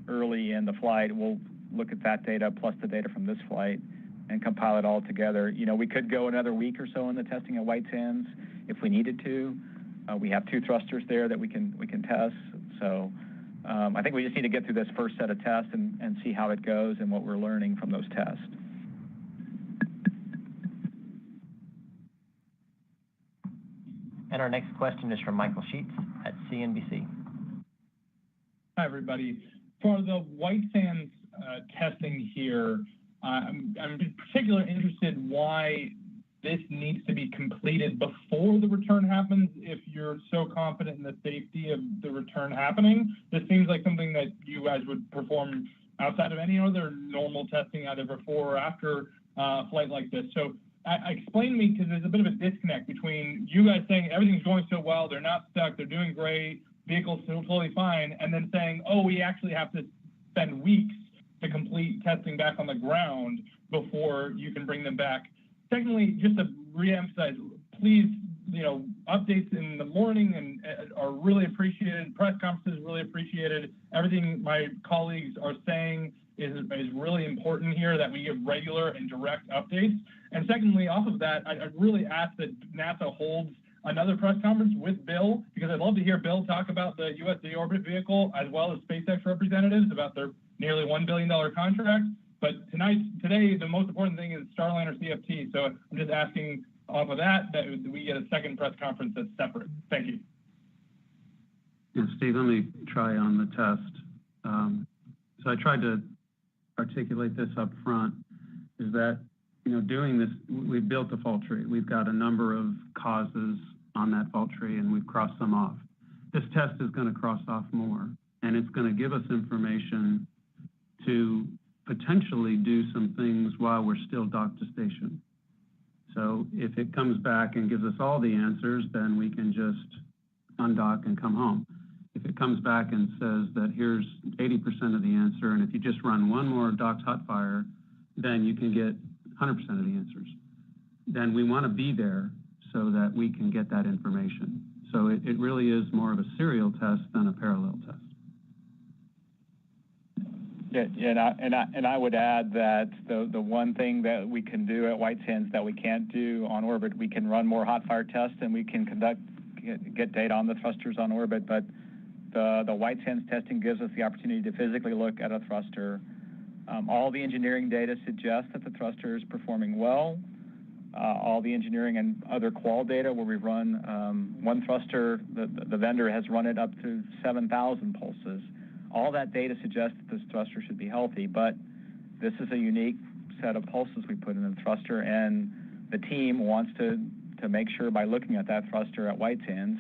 early in the flight. We'll look at that data plus the data from this flight and compile it all together. We could go another week or so in the testing at White Sands if we needed to. We have 2 thrusters there that we can test. So I think we just need to get through this first set of tests and see how it goes and what we're learning from those tests. And our next question is from Michael Sheets at CNBC. Hi, everybody. For the White Sands testing here, I'm particularly interested why this needs to be completed before the return happens if you're so confident in the safety of the return happening. This seems like something that you guys would perform outside of any other normal testing, either before or after a flight like this. So explain to me, because there's a bit of a disconnect between you guys saying everything's going so well, they're not stuck, they're doing great, vehicle's totally fine, and then saying, oh, we actually have to spend weeks to complete testing back on the ground before you can bring them back. Secondly, just to reemphasize, please, updates in the morning and are really appreciated. Press conferences really appreciated. Everything my colleagues are saying is really important here, that we give regular and direct updates. And secondly, off of that, I'd really ask that NASA holds another press conference with Bill, because I'd love to hear Bill talk about the U.S. deorbit vehicle as well as SpaceX representatives about their nearly $1 billion contract. But today, the most important thing is Starliner CFT. So I'm just asking off of that, that we get a second press conference that's separate. Thank you. Yeah, Steve, let me try on the test. So I tried to articulate this up front, is that, doing this, we've built a fault tree. We've got a number of causes on that fault tree, and we've crossed them off. This test is going to cross off more, and it's going to give us information to potentially do some things while we're still docked to station. So if it comes back and gives us all the answers, then we can just undock and come home. If it comes back and says that here's 80% of the answer, and if you just run one more docked hot fire, then you can get 100% of the answers. Then we want to be there so that we can get that information. So it really is more of a serial test than a parallel test. Yeah, and I would add that the one thing that we can do at White Sands that we can't do on orbit, we can run more hot fire tests and we can get data on the thrusters on orbit, but the White Sands testing gives us the opportunity to physically look at a thruster. All the engineering data suggests that the thruster is performing well. All the engineering and other qual data where we've run one thruster, the vendor has run it up to 7,000 pulses. All that data suggests that this thruster should be healthy, but this is a unique set of pulses we put in the thruster, and the team wants to make sure by looking at that thruster at White Sands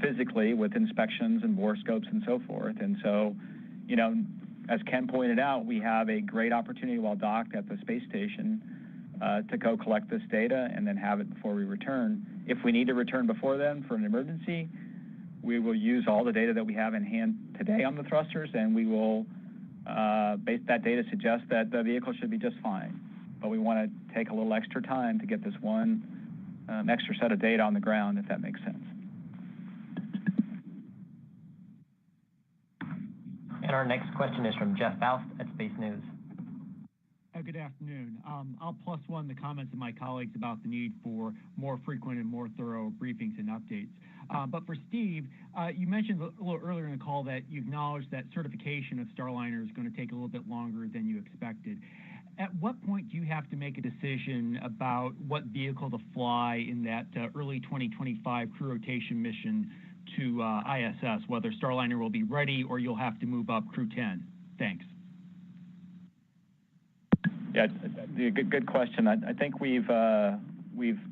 physically with inspections and borescopes and so forth. And so, as Ken pointed out, we have a great opportunity while docked at the space station to go collect this data and then have it before we return. If we need to return before then for an emergency, we will use all the data that we have in hand today on the thrusters, and we will, based that data suggests that the vehicle should be just fine. But we want to take a little extra time to get this one extra set of data on the ground, if that makes sense. And our next question is from Jeff Faust at Space News. Good afternoon. I'll plus one the comments of my colleagues about the need for more frequent and more thorough briefings and updates. But for Steve, you mentioned a little earlier in the call that you acknowledged that certification of Starliner is going to take a little bit longer than you expected. At what point do you have to make a decision about what vehicle to fly in that early 2025 crew rotation mission to ISS, whether Starliner will be ready or you'll have to move up Crew 10? Thanks. Yeah, good question. I think we've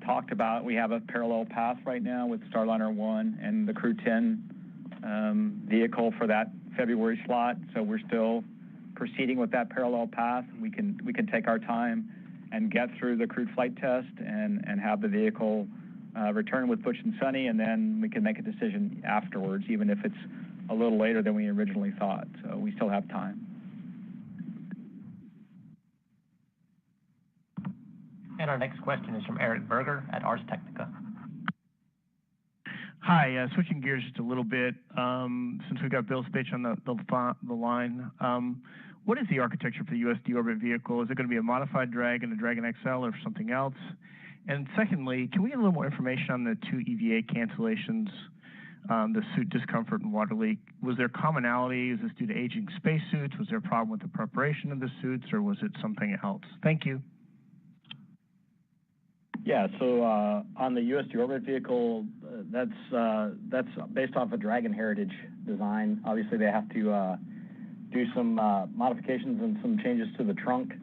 talked about, we have a parallel path right now with Starliner 1 and the Crew 10 vehicle for that February slot. So we're still proceeding with that parallel path. We can take our time and get through the crewed flight test and have the vehicle return with Butch and Sunny, and then we can make a decision afterwards, even if it's a little later than we originally thought. So we still have time. And our next question is from Eric Berger at Ars Technica. Hi, switching gears just a little bit, since we've got Bill Spitch on the line. What is the architecture for the U.S. deorbit vehicle? Is it going to be a modified Dragon, a Dragon XL, or something else? And secondly, can we get a little more information on the 2 EVA cancellations, the suit discomfort and water leak? Was there commonality? Is this due to aging spacesuits? Was there a problem with the preparation of the suits, or was it something else? Thank you. Yeah, so on the U.S. deorbit vehicle, that's based off a Dragon Heritage design. Obviously, they have to do some modifications and some changes to the trunk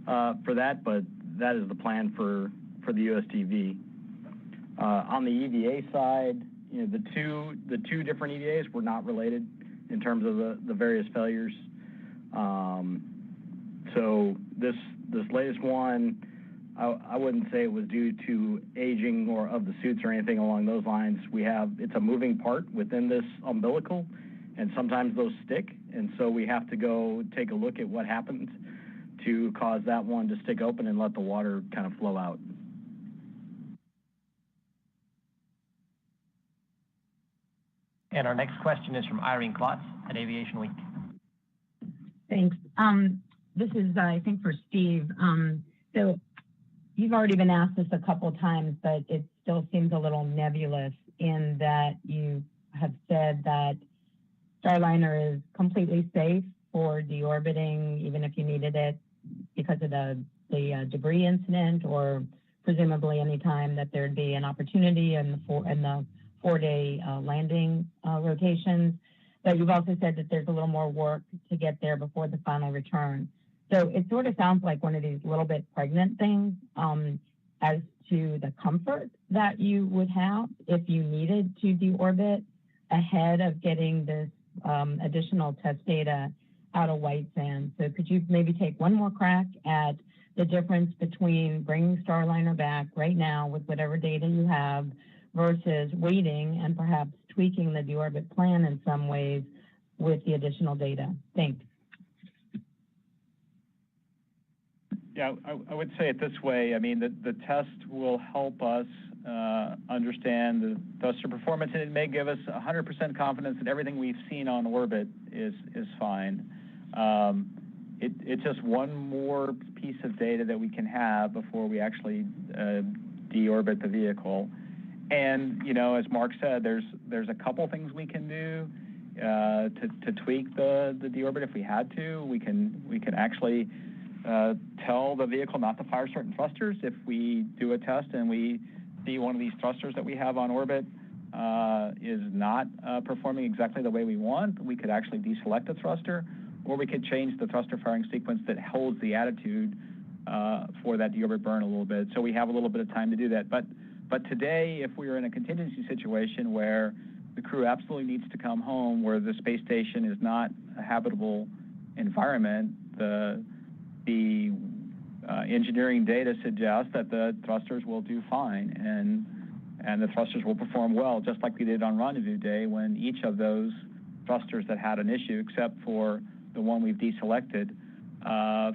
for that, but that is the plan for the USDV. On the EVA side, the two different EVAs were not related in terms of the various failures. So this latest one, I wouldn't say it was due to aging or of the suits or anything along those lines. It's a moving part within this umbilical, and sometimes those stick, and so we have to go take a look at what happens to cause that one to stick open and let the water kind of flow out. And our next question is from Irene Klotz at Aviation Week. Thanks. This is, I think, for Steve. So you've already been asked this a couple of times, but it still seems a little nebulous in that you have said that Starliner is completely safe for deorbiting, even if you needed it because of the debris incident, or presumably any time that there'd be an opportunity in the four-day landing rotations. But you've also said that there's a little more work to get there before the final return. So it sort of sounds like one of these little bit pregnant things as to the comfort that you would have if you needed to deorbit ahead of getting this additional test data out of White Sands. So could you maybe take one more crack at the difference between bringing Starliner back right now with whatever data you have versus waiting and perhaps tweaking the deorbit plan in some ways with the additional data? Thanks. Yeah, I would say it this way. I mean, the test will help us understand the thruster performance, and it may give us 100% confidence that everything we've seen on orbit is fine. It's just one more piece of data that we can have before we actually deorbit the vehicle. And, you know, as Mark said, there's a couple things we can do to tweak the deorbit if we had to. We can actually tell the vehicle not to fire certain thrusters. If we do a test and we see one of these thrusters that we have on orbit is not performing exactly the way we want, we could actually deselect a thruster, or we could change the thruster firing sequence that holds the attitude for that deorbit burn a little bit. So we have a little bit of time to do that. But today, if we are in a contingency situation where the crew absolutely needs to come home, where the space station is not a habitable environment, the engineering data suggests that the thrusters will do fine, and the thrusters will perform well, just like we did on rendezvous day when each of those thrusters that had an issue, except for the one we've deselected,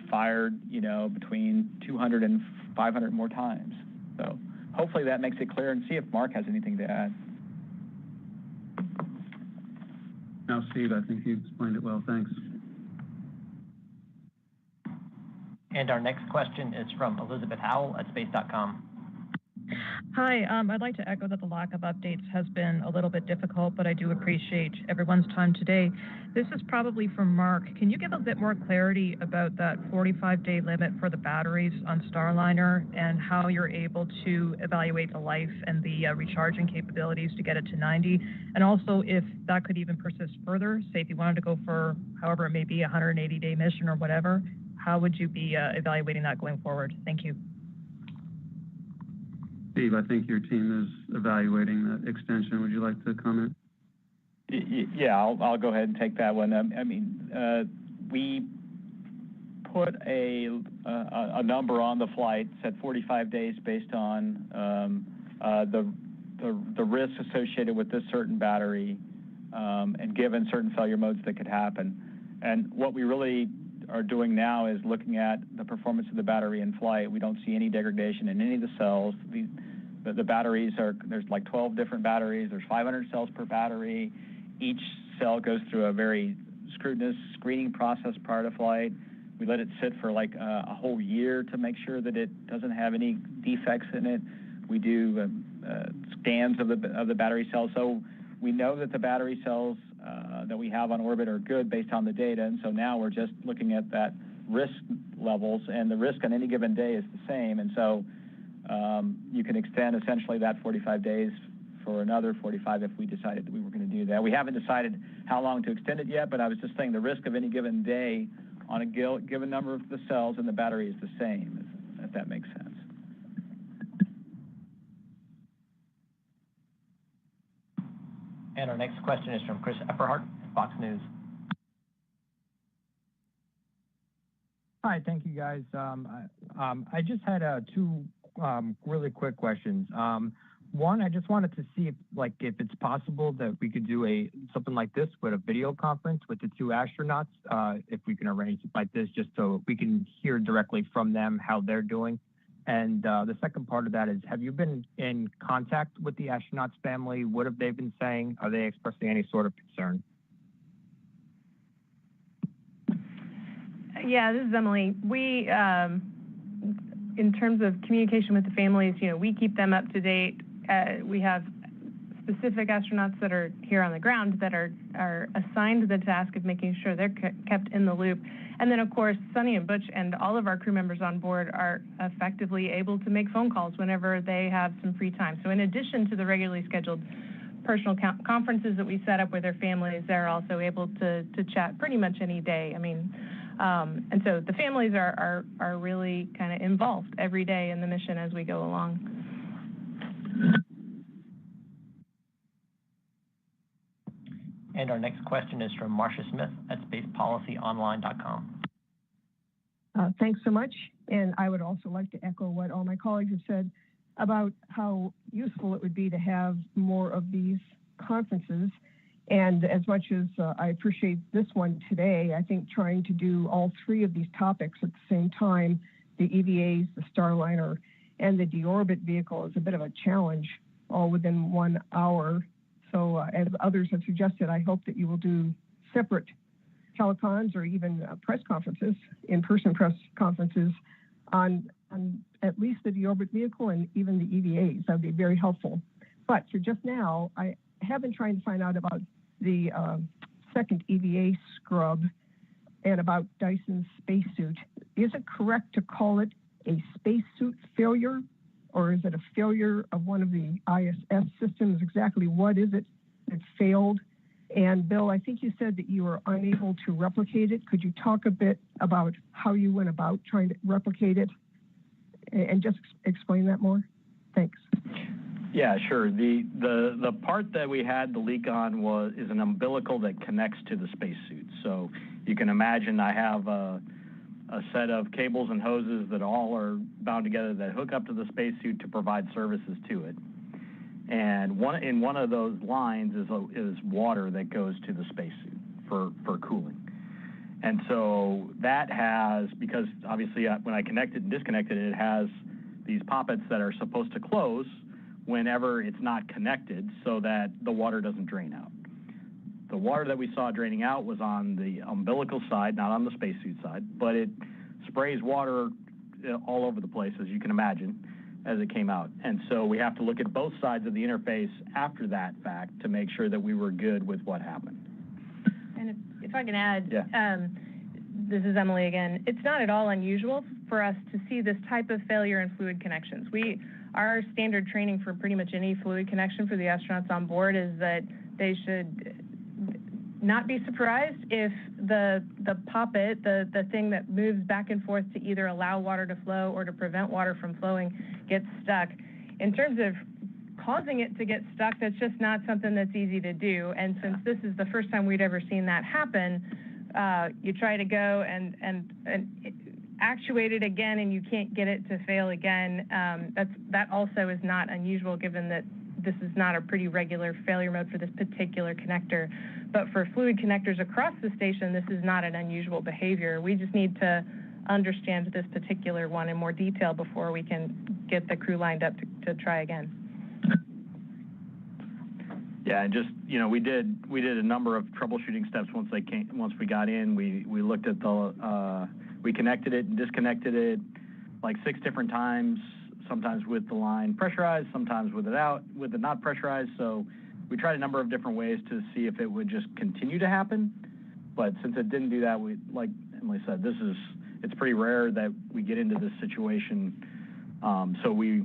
fired, you know, between 200 and 500 more times. So hopefully that makes it clear, and see if Mark has anything to add. No, Steve, I think you explained it well. Thanks. And our next question is from Elizabeth Howell at space.com. Hi, I'd like to echo that the lack of updates has been a little bit difficult, but I do appreciate everyone's time today. This is probably for Mark. Can you give a bit more clarity about that 45-day limit for the batteries on Starliner and how you're able to evaluate the life and the recharging capabilities to get it to 90? And also if that could even persist further, say if you wanted to go for however it may be, a 180-day mission or whatever, how would you be evaluating that going forward? Thank you. Steve, I think your team is evaluating that extension. Would you like to comment? Yeah, I'll go ahead and take that one. I mean, we put a number on the flight, said 45 days based on the risks associated with this certain battery and given certain failure modes that could happen. And what we really are doing now is looking at the performance of the battery in flight. We don't see any degradation in any of the cells. The batteries there's like 12 different batteries. There's 500 cells per battery. Each cell goes through a very scrutinous screening process prior to flight. We let it sit for like a whole year to make sure that it doesn't have any defects in it. We do scans of the battery cells. So we know that the battery cells that we have on orbit are good based on the data, and so now we're just looking at that risk levels, and the risk on any given day is the same, and so you can extend essentially that 45 days for another 45 if we decided that we were going to do that. We haven't decided how long to extend it yet, but I was just saying the risk of any given day on a given number of the cells in the battery is the same, if that makes sense. And our next question is from Chris Epperhart, Fox News. Hi, thank you guys. I just had two really quick questions. One, I just wanted to see if it's possible that we could do something like this with a video conference with the two astronauts, if we can arrange it like this, just so we can hear directly from them how they're doing. And the second part of that is, have you been in contact with the astronauts' family? What have they been saying? Are they expressing any sort of concern? Yeah, this is Emily. We, in terms of communication with the families, we keep them up to date. We have specific astronauts that are here on the ground that are assigned the task of making sure they're kept in the loop. And then, of course, Sunny and Butch and all of our crew members on board are effectively able to make phone calls whenever they have some free time. So in addition to the regularly scheduled personal conferences that we set up with their families, they're also able to chat pretty much any day. I mean, and so the families are really kind of involved every day in the mission as we go along. And our next question is from Marcia Smith at spacepolicyonline.com. Thanks so much. And I would also like to echo what all my colleagues have said about how useful it would be to have more of these conferences. And as much as I appreciate this one today, I think trying to do all three of these topics at the same time, the EVAs, the Starliner, and the deorbit vehicle is a bit of a challenge all within 1 hour. So as others have suggested, I hope that you will do separate telecons or even press conferences, in-person press conferences on at least the deorbit vehicle and even the EVAs. That would be very helpful. But for just now, I have been trying to find out about the second EVA scrub and about Dyson's spacesuit. Is it correct to call it a spacesuit failure, or is it a failure of one of the ISS systems? Exactly what is it that failed? And Bill, I think you said that you were unable to replicate it. Could you talk a bit about how you went about trying to replicate it and just explain that more? Thanks. Yeah, sure. The part that we had the leak on is an umbilical that connects to the spacesuit. So you can imagine I have a set of cables and hoses that all are bound together that hook up to the spacesuit to provide services to it. And one of those lines is water that goes to the spacesuit for cooling. And so that has, because obviously when I connected and disconnected it, it has these poppets that are supposed to close whenever it's not connected so that the water doesn't drain out. The water that we saw draining out was on the umbilical side, not on the spacesuit side, but it sprays water all over the place, as you can imagine, as it came out. And so we have to look at both sides of the interface after that fact to make sure that we were good with what happened. And if I can add, yeah. This is Emily again. It's not at all unusual for us to see this type of failure in fluid connections. Our standard training for pretty much any fluid connection for the astronauts on board is that they should not be surprised if the poppet, the thing that moves back and forth to either allow water to flow or to prevent water from flowing, gets stuck. In terms of causing it to get stuck, that's just not something that's easy to do. And since this is the first time we'd ever seen that happen, you try to go and actuate it again and you can't get it to fail again. That also is not unusual given that this is not a pretty regular failure mode for this particular connector. But for fluid connectors across the station, this is not an unusual behavior. We just need to understand this particular one in more detail before we can get the crew lined up to try again. Yeah, and just, we did a number of troubleshooting steps once we got in. We looked at we connected it and disconnected it like 6 different times, sometimes with the line pressurized, sometimes with it not pressurized. So we tried a number of different ways to see if it would just continue to happen. But since it didn't do that, like Emily said, it's pretty rare that we get into this situation. So we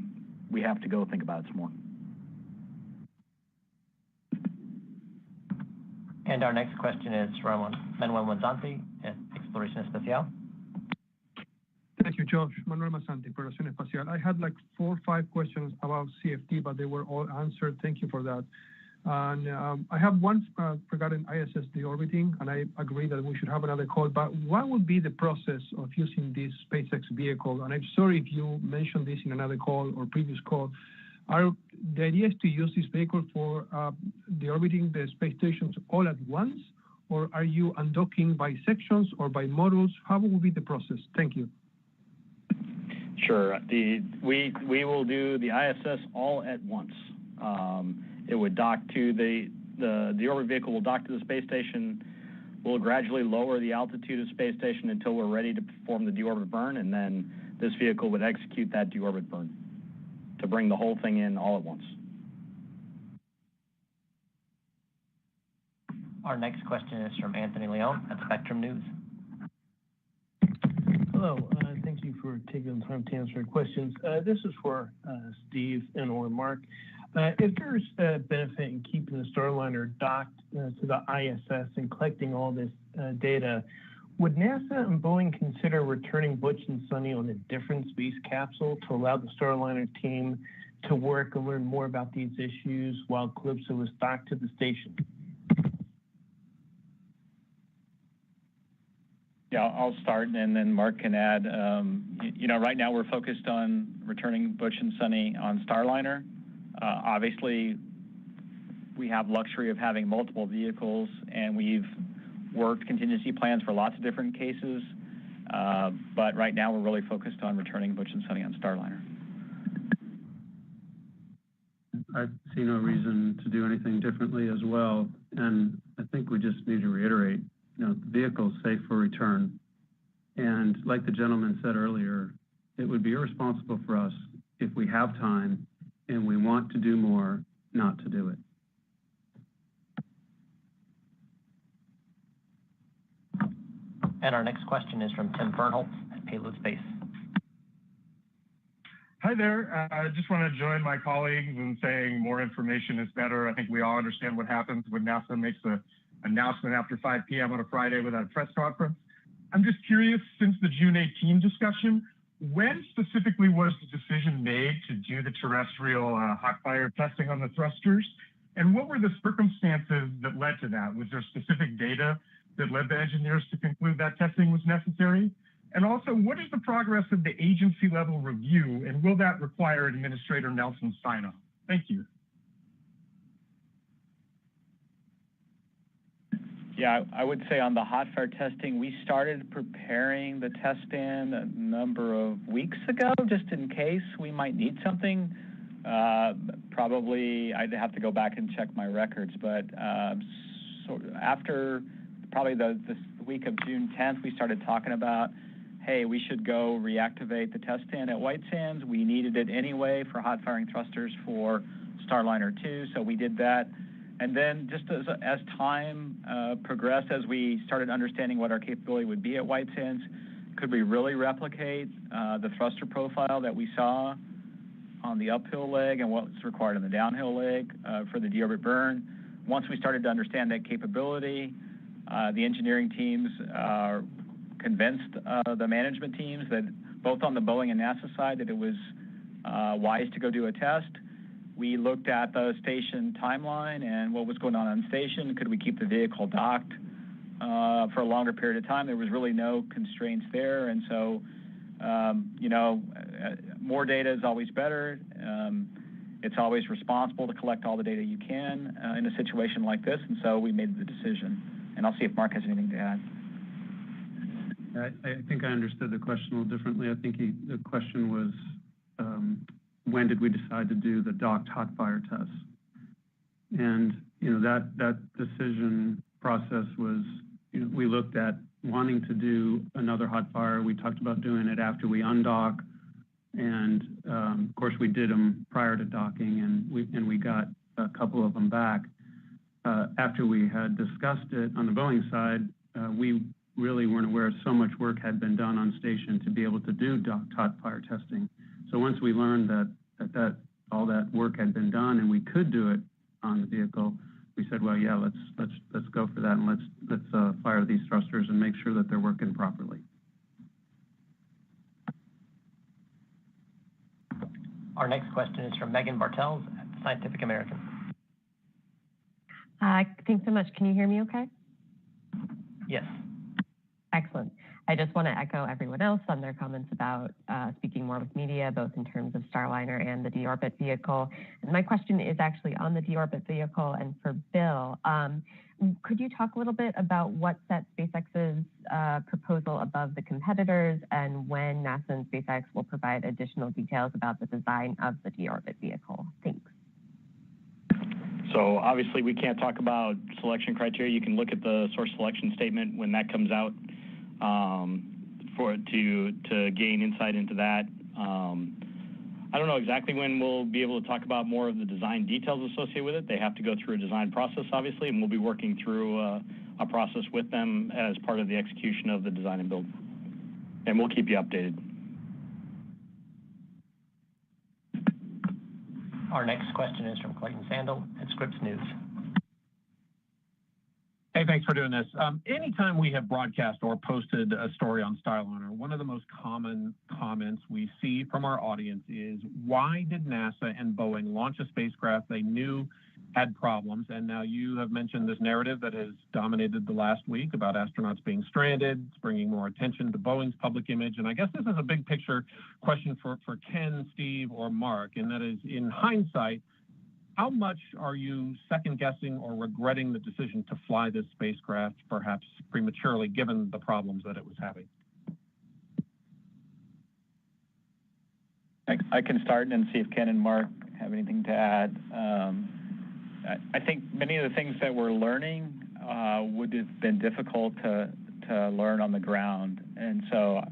have to go think about it some more. And our next question is from Manuel Mazzanti at Exploración Espacial. Thank you, Josh. Manuel Mazzanti, Exploración Espacial. I had like 4 or 5 questions about CFD, but they were all answered. Thank you for that. And I have one regarding ISS deorbiting, and I agree that we should have another call. But what would be the process of using this SpaceX vehicle? And I'm sorry if you mentioned this in another call or previous call. The idea is to use this vehicle for deorbiting the space stations all at once, or are you undocking by sections or by modules? How will be the process? Thank you. Sure. We will do the ISS all at once. It would dock to the deorbit vehicle will dock to the space station. We'll gradually lower the altitude of the space station until we're ready to perform the deorbit burn, and then this vehicle would execute that deorbit burn to bring the whole thing in all at once. Our next question is from Anthony Leon at Spectrum News. Hello, thank you for taking the time to answer questions. This is for Steve and/or Mark. If there's a benefit in keeping the Starliner docked to the ISS and collecting all this data, would NASA and Boeing consider returning Butch and Sonny on a different space capsule to allow the Starliner team to work and learn more about these issues while Calypso was docked to the station? Yeah, I'll start and then Mark can add. Right now we're focused on returning Butch and Sonny on Starliner. Obviously, we have luxury of having multiple vehicles, and we've worked contingency plans for lots of different cases. But right now we're really focused on returning Butch and Sonny on Starliner. I see no reason to do anything differently as well. And I think we just need to reiterate, the vehicle's safe for return. And like the gentleman said earlier, it would be irresponsible for us if we have time and we want to do more, not to do it. And our next question is from Tim Fernholz at Payload Space. Hi there. I just want to join my colleagues in saying more information is better. I think we all understand what happens when NASA makes an announcement after 5 p.m. on a Friday without a press conference. I'm just curious, since the June 18 discussion, when specifically was the decision made to do the terrestrial hot fire testing on the thrusters? And what were the circumstances that led to that? Was there specific data that led the engineers to conclude that testing was necessary? And also, what is the progress of the agency level review, and will that require Administrator Nelson's sign-off? Thank you. Yeah, I would say on the hot fire testing, we started preparing the test stand a number of weeks ago, just in case we might need something. Probably, I'd have to go back and check my records, but so after probably the week of June 10th, we started talking about, hey, we should go reactivate the test stand at White Sands. We needed it anyway for hot firing thrusters for Starliner 2, so we did that. And then just as time progressed, as we started understanding what our capability would be at White Sands, could we really replicate the thruster profile that we saw on the uphill leg and what's required on the downhill leg for the deorbit burn? Once we started to understand that capability, the engineering teams convinced the management teams that both on the Boeing and NASA side that it was wise to go do a test. We looked at the station timeline and what was going on station. Could we keep the vehicle docked for a longer period of time? There was really no constraints there. And so, more data is always better. It's always responsible to collect all the data you can in a situation like this. And so we made the decision. And I'll see if Mark has anything to add. I think I understood the question a little differently. I think the question was, when did we decide to do the docked hot fire test? And that decision process was, we looked at wanting to do another hot fire. We talked about doing it after we undock, and of course we did them prior to docking, and we got a couple of them back. After we had discussed it on the Boeing side, we really weren't aware so much work had been done on station to be able to do docked hot fire testing. So once we learned that all that work had been done and we could do it on the vehicle, we said, well, yeah, let's go for that, and let's fire these thrusters and make sure that they're working properly. Our next question is from Megan Bartels at Scientific American. Thanks so much. Can you hear me okay? Yes. Excellent. I just want to echo everyone else on their comments about speaking more with media, both in terms of Starliner and the deorbit vehicle. And my question is actually on the deorbit vehicle and for Bill. Could you talk a little bit about what set SpaceX's proposal above the competitors and when NASA and SpaceX will provide additional details about the design of the deorbit vehicle? Thanks. So obviously we can't talk about selection criteria. You can look at the source selection statement when that comes out to gain insight into that. I don't know exactly when we'll be able to talk about more of the design details associated with it. They have to go through a design process, obviously, and we'll be working through a process with them as part of the execution of the design and build. And we'll keep you updated. Our next question is from Clayton Sandel at Scripps News. Hey, thanks for doing this. Anytime we have broadcast or posted a story on Starliner, one of the most common comments we see from our audience is, why did NASA and Boeing launch a spacecraft they knew had problems? And now you have mentioned this narrative that has dominated the last week about astronauts being stranded. It's bringing more attention to Boeing's public image. And I guess this is a big picture question for Ken, Steve, or Mark, and that is, in hindsight, how much are you second-guessing or regretting the decision to fly this spacecraft, perhaps prematurely, given the problems that it was having? I can start and see if Ken and Mark have anything to add. I think many of the things that we're learning would have been difficult to learn on the ground. And so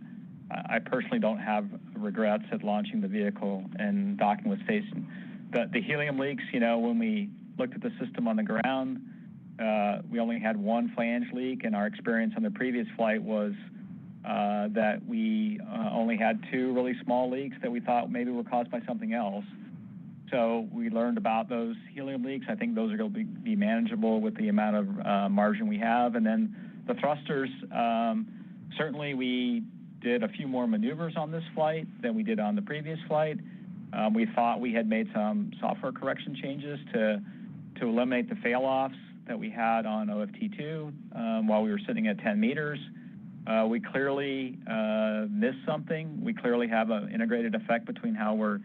I personally don't have regrets at launching the vehicle and docking with station. The helium leaks, when we looked at the system on the ground, we only had one flange leak, and our experience on the previous flight was that we only had two really small leaks that we thought maybe were caused by something else. So we learned about those helium leaks. I think those are going to be manageable with the amount of margin we have. And then the thrusters, certainly we did a few more maneuvers on this flight than we did on the previous flight. We thought we had made some software correction changes to eliminate the fail-offs that we had on OFT2 while we were sitting at 10 meters. We clearly missed something. We clearly have an integrated effect between how we're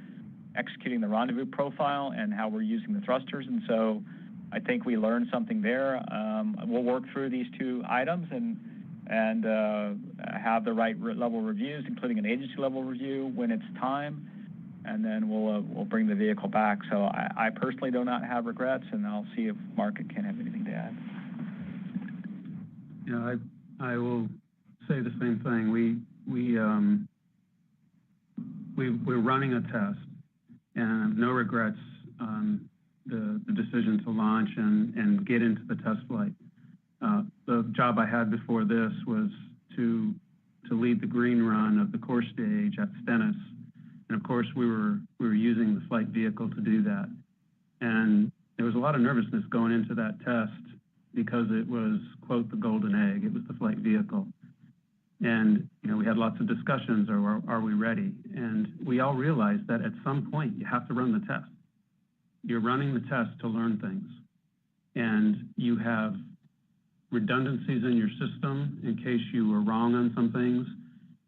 executing the rendezvous profile and how we're using the thrusters. And so I think we learned something there. We'll work through these two items and have the right level reviews, including an agency level review when it's time. And then we'll bring the vehicle back. So I personally do not have regrets, and I'll see if Mark and Ken have anything to add. Yeah, I will say the same thing. We're running a test, and no regrets on the decision to launch and get into the test flight. The job I had before this was to lead the green run of the core stage at Stennis. And of course, we were using the flight vehicle to do that. And there was a lot of nervousness going into that test because it was, quote, the golden egg. It was the flight vehicle. And, we had lots of discussions, are we ready? And we all realized that at some point, you have to run the test. You're running the test to learn things. And you have redundancies in your system in case you were wrong on some things.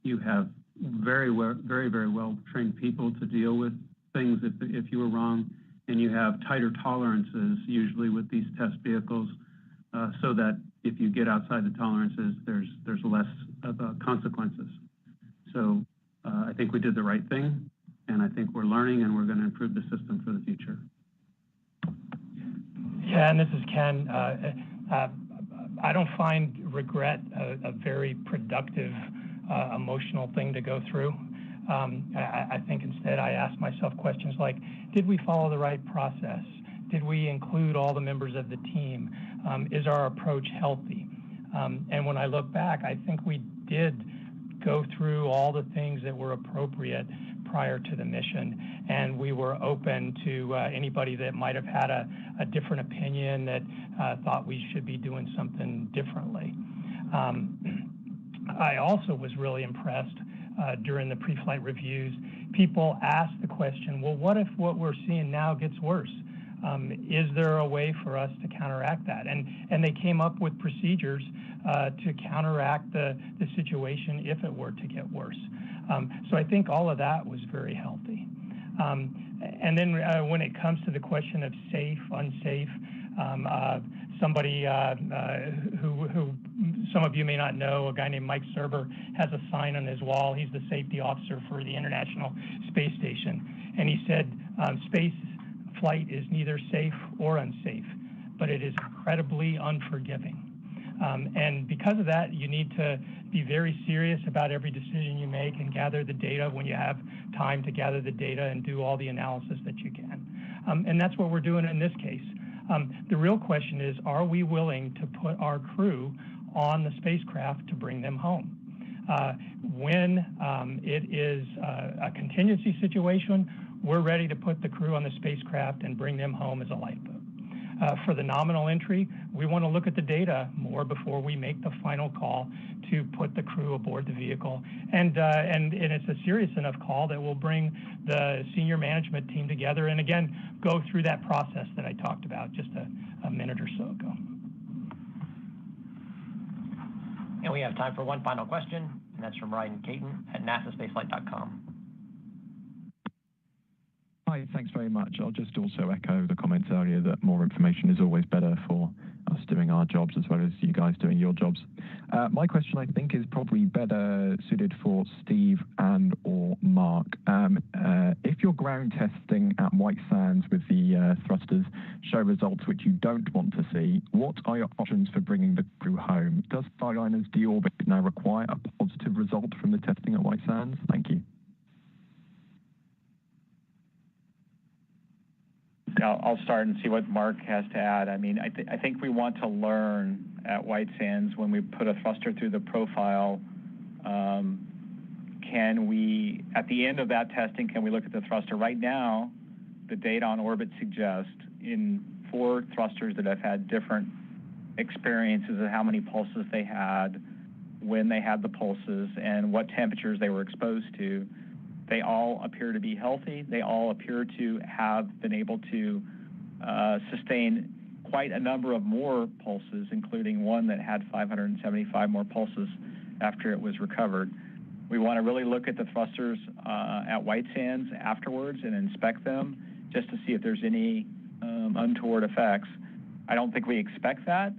You have very well trained people to deal with things if you were wrong, and you have tighter tolerances usually with these test vehicles, so that if you get outside the tolerances, there's less of consequences. So I think we did the right thing, and I think we're learning, and we're going to improve the system for the future. Yeah, and this is Ken. I don't find regret a very productive emotional thing to go through. I think instead I ask myself questions like, did we follow the right process? Did we include all the members of the team? Is our approach healthy? And when I look back, I think we did go through all the things that were appropriate prior to the mission, and we were open to anybody that might have had a different opinion that thought we should be doing something differently. I also was really impressed during the pre-flight reviews. People asked the question, well, what if what we're seeing now gets worse? Is there a way for us to counteract that? And they came up with procedures to counteract the situation if it were to get worse. So I think all of that was very healthy. And then when it comes to the question of safe, unsafe, somebody who some of you may not know, a guy named Mike Serber, has a sign on his wall. He's the safety officer for the International Space Station. And he said, space flight is neither safe or unsafe, but it is incredibly unforgiving. And because of that, you need to be very serious about every decision you make and gather the data when you have time to gather the data and do all the analysis that you can. And that's what we're doing in this case. The real question is, are we willing to put our crew on the spacecraft to bring them home? When it is a contingency situation, we're ready to put the crew on the spacecraft and bring them home as a lifeboat. For the nominal entry, we want to look at the data more before we make the final call to put the crew aboard the vehicle. And it's a serious enough call that we'll bring the senior management team together and, again, go through that process that I talked about just a minute or so ago. And we have time for one final question, and that's from Ryan Caton at nasaspaceflight.com. Hi, thanks very much. I'll just also echo the comments earlier that more information is always better for us doing our jobs as well as you guys doing your jobs. My question, I think, is probably better suited for Steve and or Mark. If your ground testing at White Sands with the thrusters show results which you don't want to see, what are your options for bringing the crew home? Does Starliner's deorbit now require a positive result from the testing at White Sands? Thank you. I'll start and see what Mark has to add. I mean, I think we want to learn at White Sands when we put a thruster through the profile. Can we, at the end of that testing, can we look at the thruster? Right now, the data on orbit suggests in 4 thrusters that have had different experiences of how many pulses they had, when they had the pulses, and what temperatures they were exposed to. They all appear to be healthy. They all appear to have been able to sustain quite a number of more pulses, including one that had 575 more pulses after it was recovered. We want to really look at the thrusters at White Sands afterwards and inspect them just to see if there's any untoward effects. I don't think we expect that.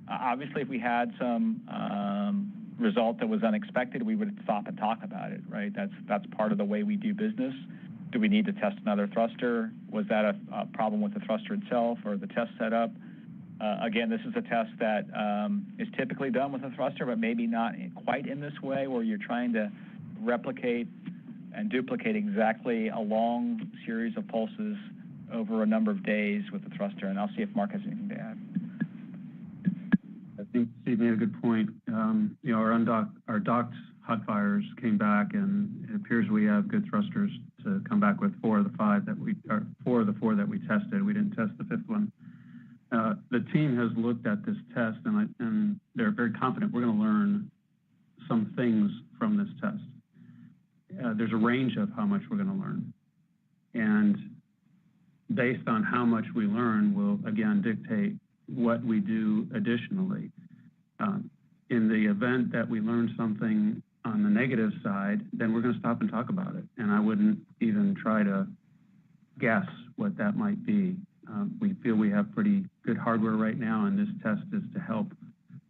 Obviously, if we had some result that was unexpected, we would stop and talk about it, right? That's part of the way we do business. Do we need to test another thruster? Was that a problem with the thruster itself or the test setup? Again, this is a test that is typically done with a thruster, but maybe not quite in this way where you're trying to replicate and duplicate exactly a long series of pulses over a number of days with the thruster. And I'll see if Mark has anything to add. I think Steve made a good point. You know, our docked hot fires came back, and it appears we have good thrusters to come back with 4 of the 4 that we tested. We didn't test the 5th one. The team has looked at this test, and they're very confident we're going to learn some things from this test. There's a range of how much we're going to learn, and based on how much we learn will again dictate what we do additionally. In the event that we learn something on the negative side, then we're going to stop and talk about it. And I wouldn't even try to guess what that might be. We feel we have pretty good hardware right now, and this test is to help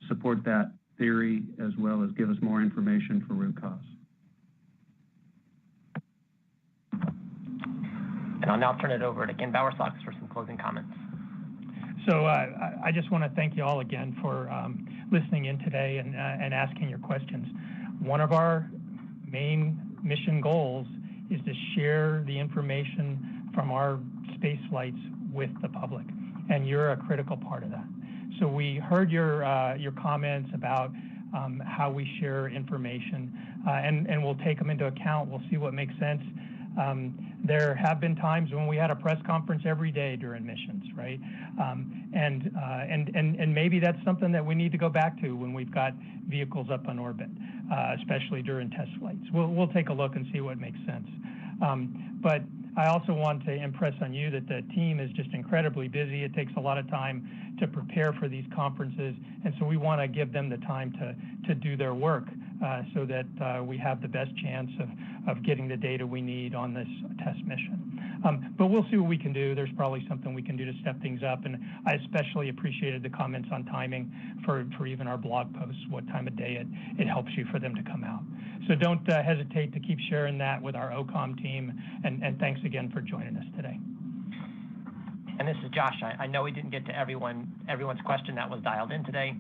support that theory as well as give us more information for root cause. And I'll now turn it over to Ken Bowersox for some closing comments. So I just want to thank you all again for listening in today and asking your questions. One of our main mission goals is to share the information from our space flights with the public, and you're a critical part of that. So we heard your comments about how we share information, and we'll take them into account. We'll see what makes sense. There have been times when we had a press conference every day during missions, right? And maybe that's something that we need to go back to when we've got vehicles up on orbit, especially during test flights. We'll take a look and see what makes sense. But I also want to impress on you that the team is just incredibly busy. It takes a lot of time to prepare for these conferences, and so we want to give them the time to do their work so that we have the best chance of getting the data we need on this test mission. But we'll see what we can do. There's probably something we can do to step things up, and I especially appreciated the comments on timing for even our blog posts, what time of day it helps you for them to come out. So don't hesitate to keep sharing that with our OCOM team, and thanks again for joining us today. And this is Josh. I know we didn't get to everyone's question that was dialed in today,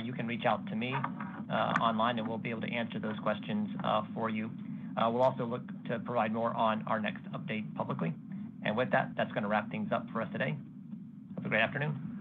you can reach out to me online, and we'll be able to answer those questions for you. We'll also look to provide more on our next update publicly. And with that, that's going to wrap things up for us today. Have a great afternoon.